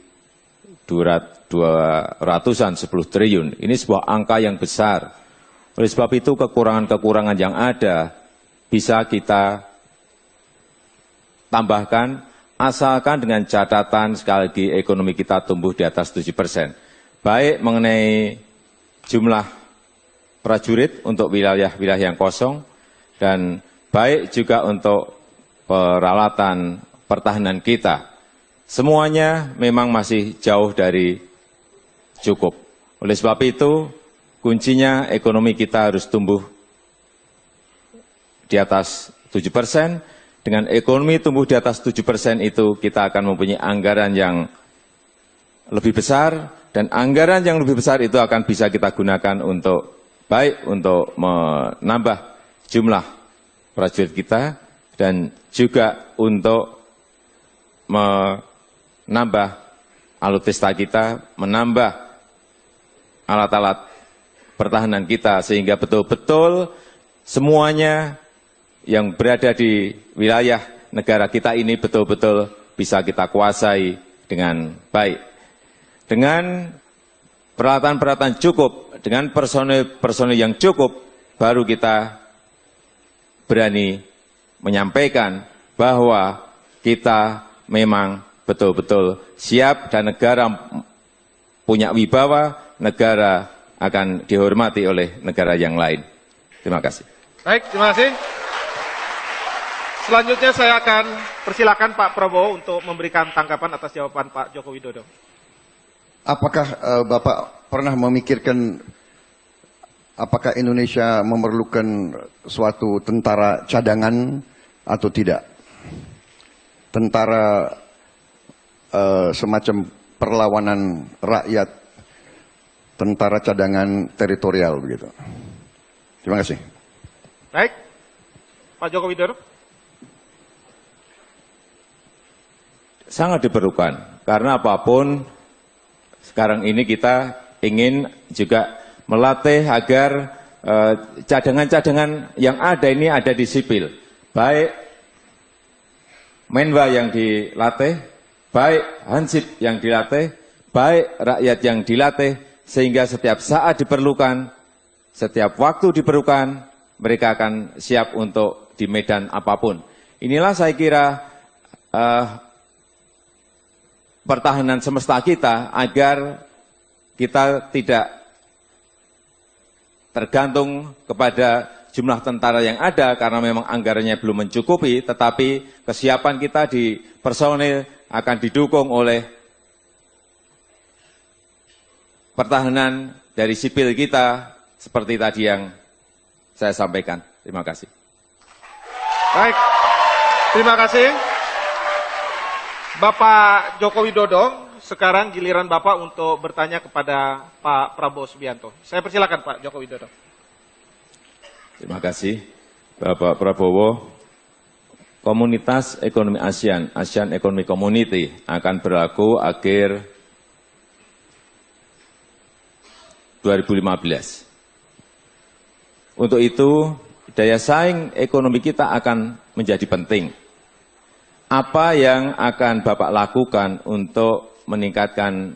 200-an 10 triliun. Ini sebuah angka yang besar. Oleh sebab itu kekurangan-kekurangan yang ada bisa kita tambahkan asalkan dengan catatan sekali lagi ekonomi kita tumbuh di atas 7%. Baik mengenai jumlah prajurit untuk wilayah-wilayah yang kosong dan baik juga untuk peralatan pertahanan kita. Semuanya memang masih jauh dari cukup. Oleh sebab itu, kuncinya ekonomi kita harus tumbuh di atas 7%. Dengan ekonomi tumbuh di atas 7% itu, kita akan mempunyai anggaran yang lebih besar, dan anggaran yang lebih besar itu akan bisa kita gunakan untuk baik untuk menambah jumlah prajurit kita, dan juga untuk menambah alutsista kita, menambah alat-alat pertahanan kita, sehingga betul-betul semuanya yang berada di wilayah negara kita ini betul-betul bisa kita kuasai dengan baik. Dengan peralatan-peralatan cukup, dengan personil yang cukup, baru kita berani menyampaikan bahwa kita memang betul-betul siap dan negara punya wibawa, negara akan dihormati oleh negara yang lain. Terima kasih. Baik, terima kasih. Selanjutnya saya akan persilakan Pak Prabowo untuk memberikan tanggapan atas jawaban Pak Joko Widodo. Apakah Bapak pernah memikirkan apakah Indonesia memerlukan suatu tentara cadangan atau tidak? Tentara semacam perlawanan rakyat, tentara cadangan teritorial begitu. Terima kasih. Baik, Pak Joko Widodo. Sangat diperlukan, karena apapun sekarang ini kita ingin juga melatih agar cadangan-cadangan yang ada ini ada di sipil. Baik Menwa yang dilatih, baik Hansip yang dilatih, baik rakyat yang dilatih, sehingga setiap saat diperlukan, setiap waktu diperlukan, mereka akan siap untuk di medan apapun. Inilah saya kira pertahanan semesta kita, agar kita tidak tergantung kepada jumlah tentara yang ada, karena memang anggarannya belum mencukupi, tetapi kesiapan kita di personil akan didukung oleh pertahanan dari sipil kita, seperti tadi yang saya sampaikan. Terima kasih. Baik, terima kasih. Bapak Joko Widodo, sekarang giliran Bapak untuk bertanya kepada Pak Prabowo Subianto. Saya persilakan Pak Joko Widodo. Terima kasih, Bapak Prabowo. Komunitas Ekonomi ASEAN, ASEAN Economic Community, akan berlaku akhir 2015. Untuk itu, daya saing ekonomi kita akan menjadi penting. Apa yang akan Bapak lakukan untuk meningkatkan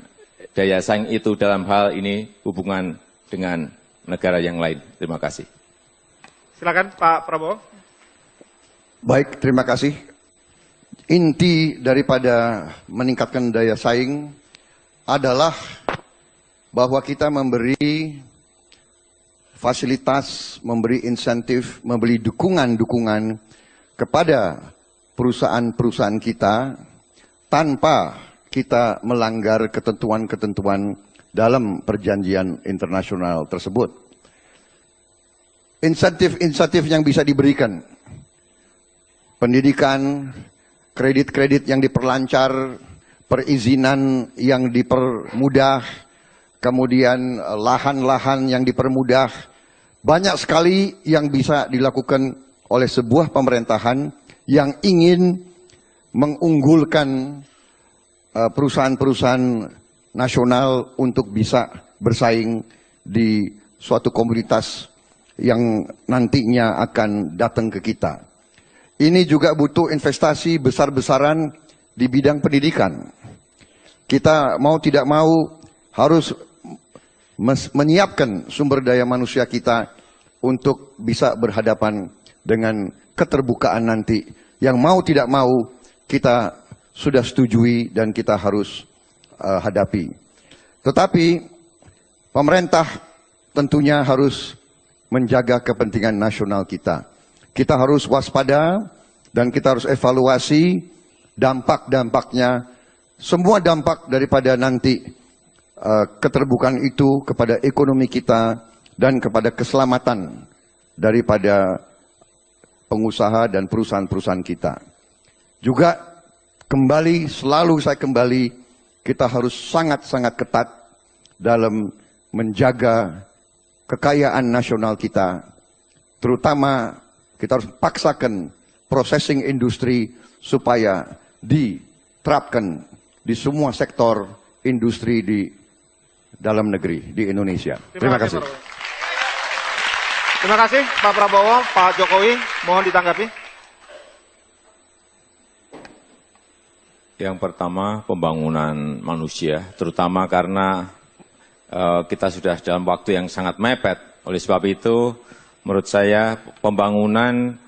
daya saing itu dalam hal ini hubungan dengan negara yang lain. Terima kasih. Silakan Pak Prabowo. Baik, terima kasih. Inti daripada meningkatkan daya saing adalah bahwa kita memberi fasilitas, memberi insentif, memberi dukungan-dukungan kepada perusahaan-perusahaan kita tanpa kita melanggar ketentuan-ketentuan dalam perjanjian internasional tersebut. Insentif-insentif yang bisa diberikan, pendidikan, kredit-kredit yang diperlancar, perizinan yang dipermudah, kemudian lahan-lahan yang dipermudah, banyak sekali yang bisa dilakukan oleh sebuah pemerintahan yang ingin mengunggulkan perusahaan-perusahaan nasional untuk bisa bersaing di suatu komunitas yang nantinya akan datang ke kita. Ini juga butuh investasi besar-besaran di bidang pendidikan. Kita mau tidak mau harus menyiapkan sumber daya manusia kita untuk bisa berhadapan dengan keterbukaan nanti yang mau tidak mau kita sudah setujui dan kita harus hadapi. Tetapi pemerintah tentunya harus menjaga kepentingan nasional kita. Kita harus waspada dan kita harus evaluasi dampak-dampaknya, semua dampak daripada nanti keterbukaan itu kepada ekonomi kita dan kepada keselamatan daripada pengusaha dan perusahaan-perusahaan kita. Juga selalu saya kembali, kita harus sangat-sangat ketat dalam menjaga kekayaan nasional kita. Terutama kita harus paksakan processing industri supaya diterapkan di semua sektor industri di dalam negeri, di Indonesia. Terima kasih. Terima kasih Pak Prabowo, Pak Jokowi, mohon ditanggapi. Yang pertama, pembangunan manusia, terutama karena kita sudah dalam waktu yang sangat mepet. Oleh sebab itu, menurut saya pembangunan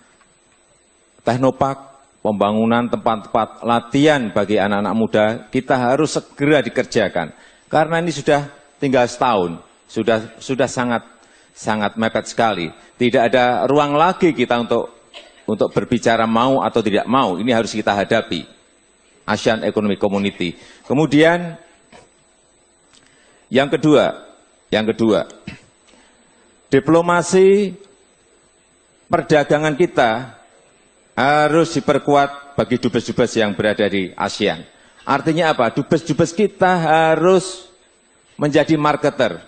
teknopark, pembangunan tempat-tempat latihan bagi anak-anak muda, kita harus segera dikerjakan. Karena ini sudah tinggal setahun, sudah sangat mepet sekali. Tidak ada ruang lagi kita untuk berbicara mau atau tidak mau. Ini harus kita hadapi. ASEAN Economic Community. Kemudian yang kedua, diplomasi perdagangan kita harus diperkuat bagi dubes-dubes yang berada di ASEAN. Artinya apa? Dubes-dubes kita harus menjadi marketer,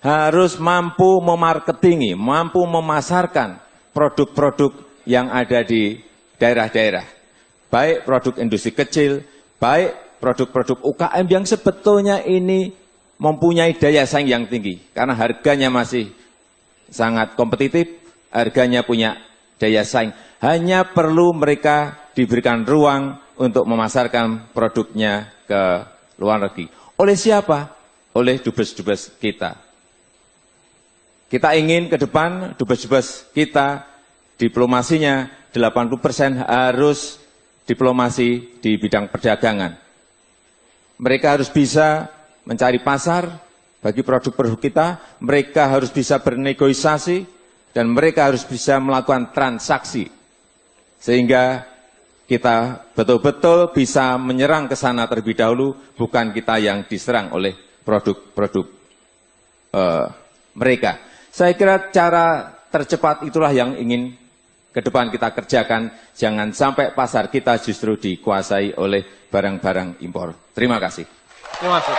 harus mampu memarketingi, mampu memasarkan produk-produk yang ada di daerah-daerah. Baik produk industri kecil, baik produk-produk UKM yang sebetulnya ini mempunyai daya saing yang tinggi. Karena harganya masih sangat kompetitif, harganya punya daya saing. Hanya perlu mereka diberikan ruang untuk memasarkan produknya ke luar negeri. Oleh siapa? Oleh dubes-dubes kita. Kita ingin ke depan dubes-dubes kita, diplomasinya 80% harus diplomasi di bidang perdagangan. Mereka harus bisa mencari pasar bagi produk-produk kita, mereka harus bisa bernegosiasi, dan mereka harus bisa melakukan transaksi. Sehingga kita betul-betul bisa menyerang ke sana terlebih dahulu, bukan kita yang diserang oleh produk-produk mereka. Saya kira cara tercepat itulah yang ingin ke depan kita kerjakan, jangan sampai pasar kita justru dikuasai oleh barang-barang impor. Terima kasih. Terima kasih.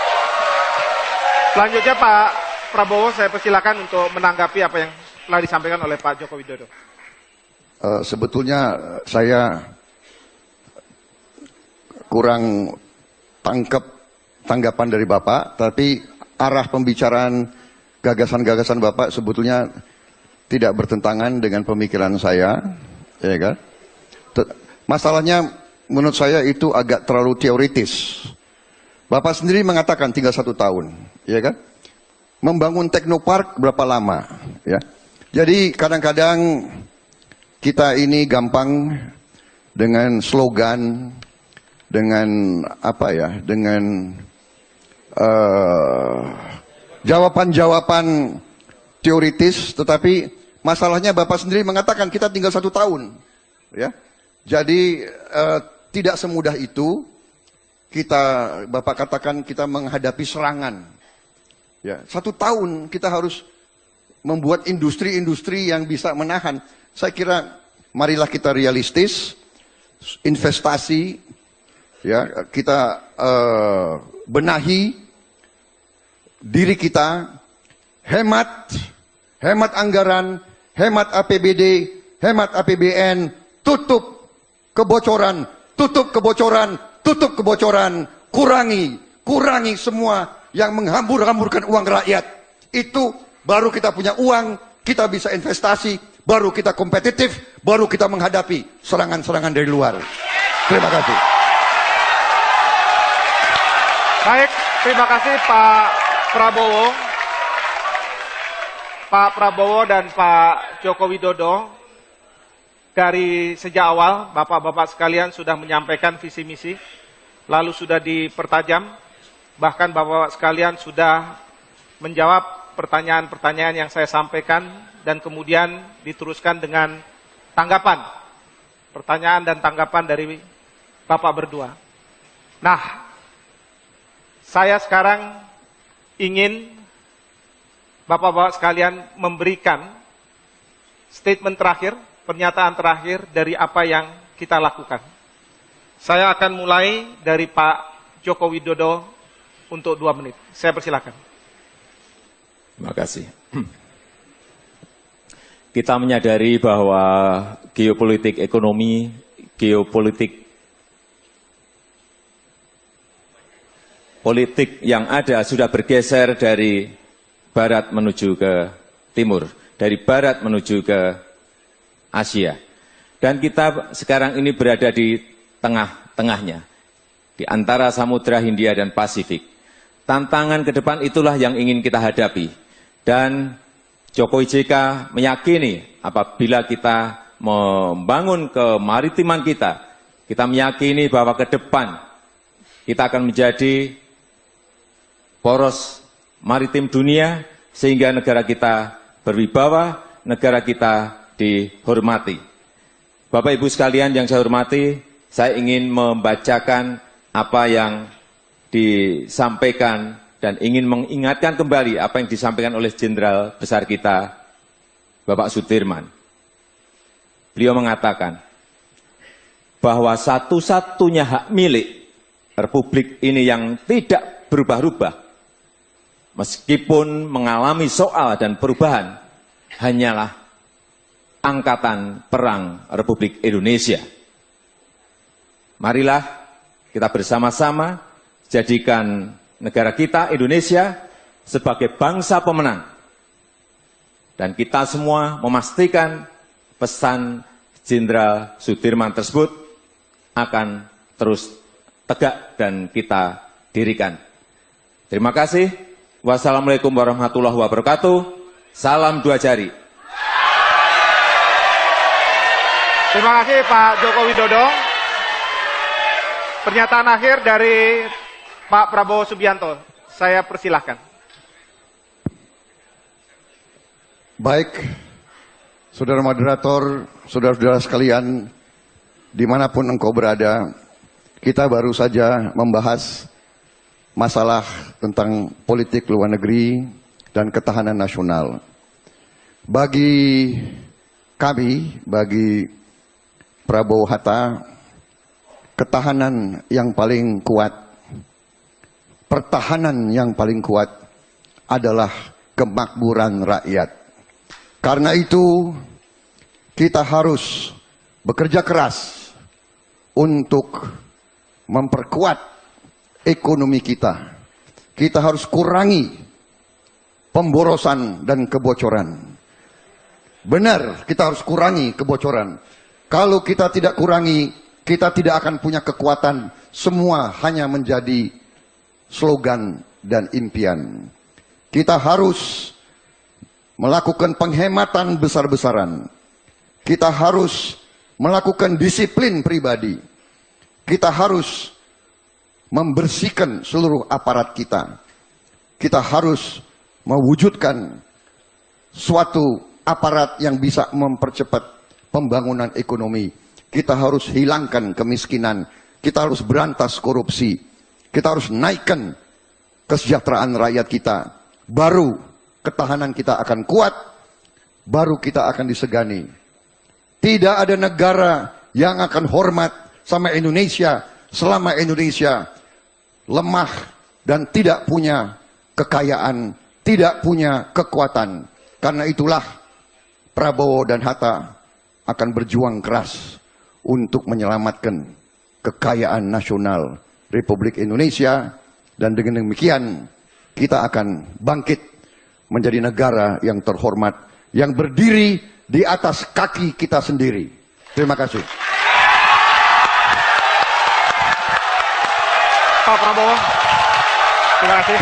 Selanjutnya Pak Prabowo, saya persilakan untuk menanggapi apa yang telah disampaikan oleh Pak Joko Widodo. Sebetulnya saya kurang tanggapan dari Bapak, tapi arah pembicaraan gagasan-gagasan Bapak sebetulnya tidak bertentangan dengan pemikiran saya, ya kan? Masalahnya menurut saya itu agak terlalu teoritis. Bapak sendiri mengatakan tinggal 1 tahun, ya kan? Membangun teknopark berapa lama, ya? Jadi kadang-kadang kita ini gampang dengan slogan, dengan apa ya, dengan jawaban-jawaban teoritis, tetapi masalahnya Bapak sendiri mengatakan kita tinggal 1 tahun, ya. Jadi tidak semudah itu kita, Bapak katakan kita menghadapi serangan. Ya, 1 tahun kita harus membuat industri-industri yang bisa menahan. Saya kira marilah kita realistis, investasi, ya kita benahi diri kita, hemat anggaran, hemat APBD, hemat APBN, tutup kebocoran, kurangi semua yang menghambur-hamburkan uang rakyat. Itu baru kita punya uang, kita bisa investasi, baru kita kompetitif, baru kita menghadapi serangan-serangan dari luar. Terima kasih. Baik, terima kasih Pak Prabowo. Pak Prabowo dan Pak Joko Widodo, dari sejak awal Bapak-Bapak sekalian sudah menyampaikan visi misi, lalu sudah dipertajam, bahkan Bapak-Bapak sekalian sudah menjawab pertanyaan-pertanyaan yang saya sampaikan dan kemudian diteruskan dengan tanggapan, pertanyaan dan tanggapan dari Bapak berdua. Nah, saya sekarang ingin Bapak-Bapak sekalian memberikan statement terakhir, pernyataan terakhir dari apa yang kita lakukan. Saya akan mulai dari Pak Joko Widodo untuk 2 menit. Saya persilakan. Terima kasih. Kita menyadari bahwa geopolitik ekonomi, geopolitik politik yang ada sudah bergeser dari barat menuju ke timur, dari barat menuju ke Asia. Dan kita sekarang ini berada di tengah-tengahnya, di antara Samudra Hindia dan Pasifik. Tantangan ke depan itulah yang ingin kita hadapi. Dan Jokowi JK meyakini apabila kita membangun kemaritiman kita meyakini bahwa ke depan kita akan menjadi poros maritim dunia, sehingga negara kita berwibawa, negara kita dihormati. Bapak Ibu sekalian yang saya hormati, saya ingin membacakan apa yang disampaikan dan ingin mengingatkan kembali apa yang disampaikan oleh Jenderal Besar kita, Bapak Sudirman. Beliau mengatakan bahwa satu-satunya hak milik Republik ini yang tidak berubah-ubah, meskipun mengalami soal dan perubahan, hanyalah Angkatan Perang Republik Indonesia. Marilah kita bersama-sama jadikan negara kita, Indonesia, sebagai bangsa pemenang. Dan kita semua memastikan pesan Jenderal Sudirman tersebut akan terus tegak dan kita dirikan. Terima kasih. Wassalamualaikum warahmatullahi wabarakatuh. Salam 2 jari. Terima kasih Pak Joko Widodo. Pernyataan akhir dari Pak Prabowo Subianto. Saya persilahkan. Baik, saudara moderator, saudara-saudara sekalian, dimanapun engkau berada, kita baru saja membahas masalah tentang politik luar negeri dan ketahanan nasional. Bagi kami, bagi Prabowo Hatta, ketahanan yang paling kuat, pertahanan yang paling kuat adalah kemakmuran rakyat. Karena itu, kita harus bekerja keras untuk memperkuat ekonomi kita. Kita harus kurangi pemborosan dan kebocoran. Benar, kita harus kurangi kebocoran. Kalau kita tidak kurangi, kita tidak akan punya kekuatan. Semua hanya menjadi slogan dan impian. Kita harus melakukan penghematan besar-besaran. Kita harus melakukan disiplin pribadi. Kita harus membersihkan seluruh aparat kita. Kita harus mewujudkan suatu aparat yang bisa mempercepat pembangunan ekonomi. Kita harus hilangkan kemiskinan. Kita harus berantas korupsi. Kita harus naikkan kesejahteraan rakyat kita. Baru ketahanan kita akan kuat. Baru kita akan disegani. Tidak ada negara yang akan hormat sama Indonesia selama Indonesia lemah dan tidak punya kekayaan, tidak punya kekuatan. Karena itulah Prabowo dan Hatta akan berjuang keras untuk menyelamatkan kekayaan nasional Republik Indonesia, dan dengan demikian kita akan bangkit menjadi negara yang terhormat, yang berdiri di atas kaki kita sendiri. Terima kasih. Pak Prabowo, terima kasih.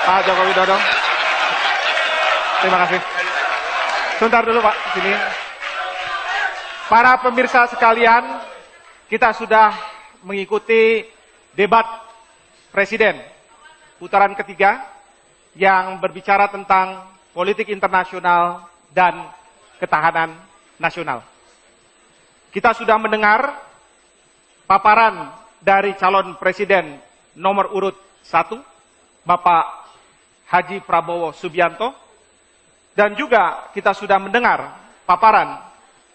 Pak Joko Widodo, terima kasih. Sebentar dulu Pak, sini. Para pemirsa sekalian, kita sudah mengikuti debat Presiden putaran ketiga yang berbicara tentang politik internasional dan ketahanan nasional. Kita sudah mendengar paparan dari calon presiden nomor urut 1, Bapak Haji Prabowo Subianto, dan juga kita sudah mendengar paparan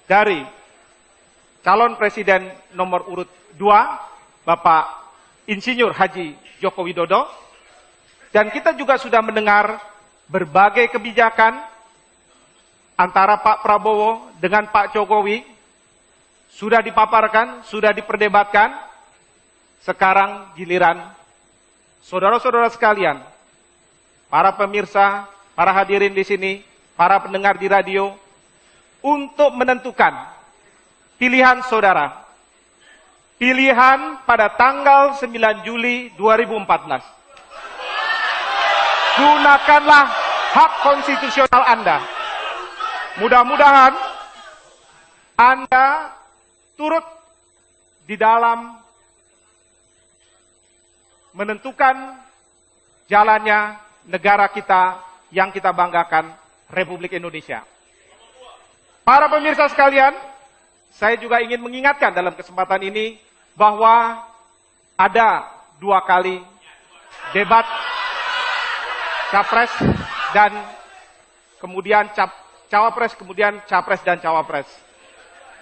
dari calon presiden nomor urut 2, Bapak Insinyur Haji Joko Widodo, dan kita juga sudah mendengar berbagai kebijakan antara Pak Prabowo dengan Pak Jokowi. Sudah dipaparkan, sudah diperdebatkan. Sekarang giliran saudara-saudara sekalian, para pemirsa, para hadirin di sini, para pendengar di radio, untuk menentukan pilihan saudara. Pilihan pada tanggal 9 Juli 2014. Gunakanlah hak konstitusional Anda. Mudah-mudahan Anda turut di dalam menentukan jalannya negara kita yang kita banggakan, Republik Indonesia. Para pemirsa sekalian, saya juga ingin mengingatkan dalam kesempatan ini bahwa ada 2 kali debat Capres dan kemudian Cawapres, kemudian Capres dan Cawapres.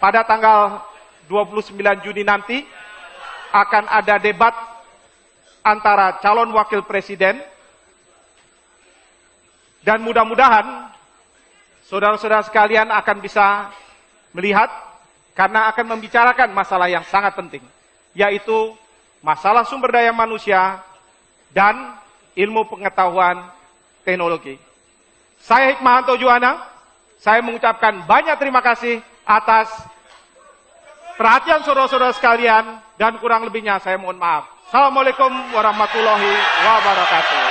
Pada tanggal 29 Juni nanti akan ada debat antara calon wakil presiden, dan mudah-mudahan saudara-saudara sekalian akan bisa melihat karena akan membicarakan masalah yang sangat penting, yaitu masalah sumber daya manusia dan ilmu pengetahuan teknologi. Saya Hikmahanto Juwana, saya mengucapkan banyak terima kasih atas perhatian saudara-saudara sekalian, dan kurang lebihnya saya mohon maaf. Assalamualaikum warahmatullahi wabarakatuh.